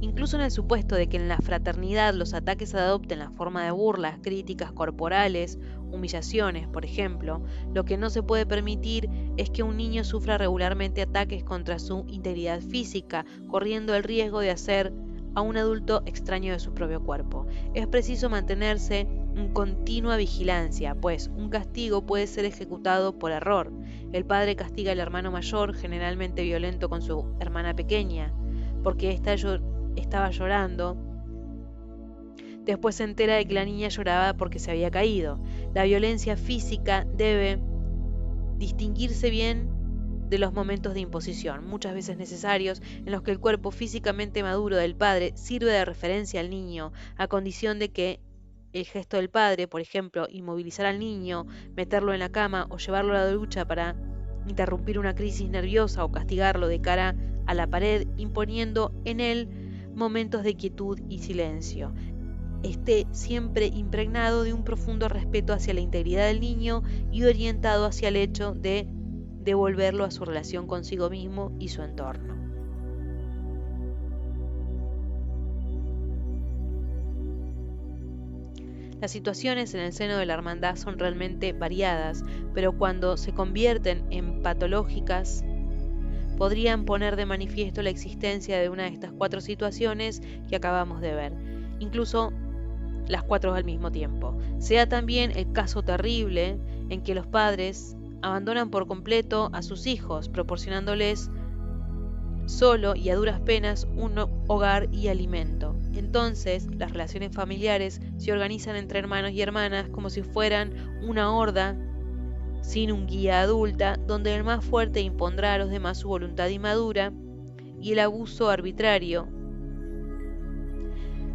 incluso en el supuesto de que en la fraternidad los ataques adopten la forma de burlas, críticas corporales, humillaciones, por ejemplo, lo que no se puede permitir es que un niño sufra regularmente ataques contra su integridad física, corriendo el riesgo de hacer a un adulto extraño de su propio cuerpo. Es preciso mantenerse en continua vigilancia, pues un castigo puede ser ejecutado por error. El padre castiga al hermano mayor, generalmente violento con su hermana pequeña, porque estaba llorando. Después se entera de que la niña lloraba porque se había caído. La violencia física debe distinguirse bien de los momentos de imposición, muchas veces necesarios, en los que el cuerpo físicamente maduro del padre sirve de referencia al niño, a condición de que el gesto del padre, por ejemplo, inmovilizar al niño, meterlo en la cama o llevarlo a la ducha para interrumpir una crisis nerviosa o castigarlo de cara a la pared, imponiendo en él momentos de quietud y silencio, esté siempre impregnado de un profundo respeto hacia la integridad del niño y orientado hacia el hecho de devolverlo a su relación consigo mismo y su entorno. Las situaciones en el seno de la hermandad son realmente variadas, pero cuando se convierten en patológicas, podrían poner de manifiesto la existencia de una de estas 4 situaciones que acabamos de ver, incluso las 4 al mismo tiempo. Sea también el caso terrible en que los padres abandonan por completo a sus hijos, proporcionándoles solo y a duras penas un hogar y alimento. Entonces, las relaciones familiares se organizan entre hermanos y hermanas como si fueran una horda sin un guía adulta, donde el más fuerte impondrá a los demás su voluntad inmadura y el abuso arbitrario,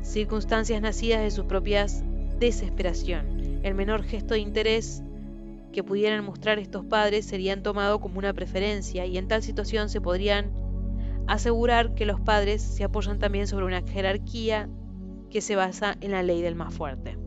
circunstancias nacidas de su propia desesperación. El menor gesto de interés que pudieran mostrar estos padres serían tomado como una preferencia, y en tal situación se podrían asegurar que los padres se apoyan también sobre una jerarquía que se basa en la ley del más fuerte.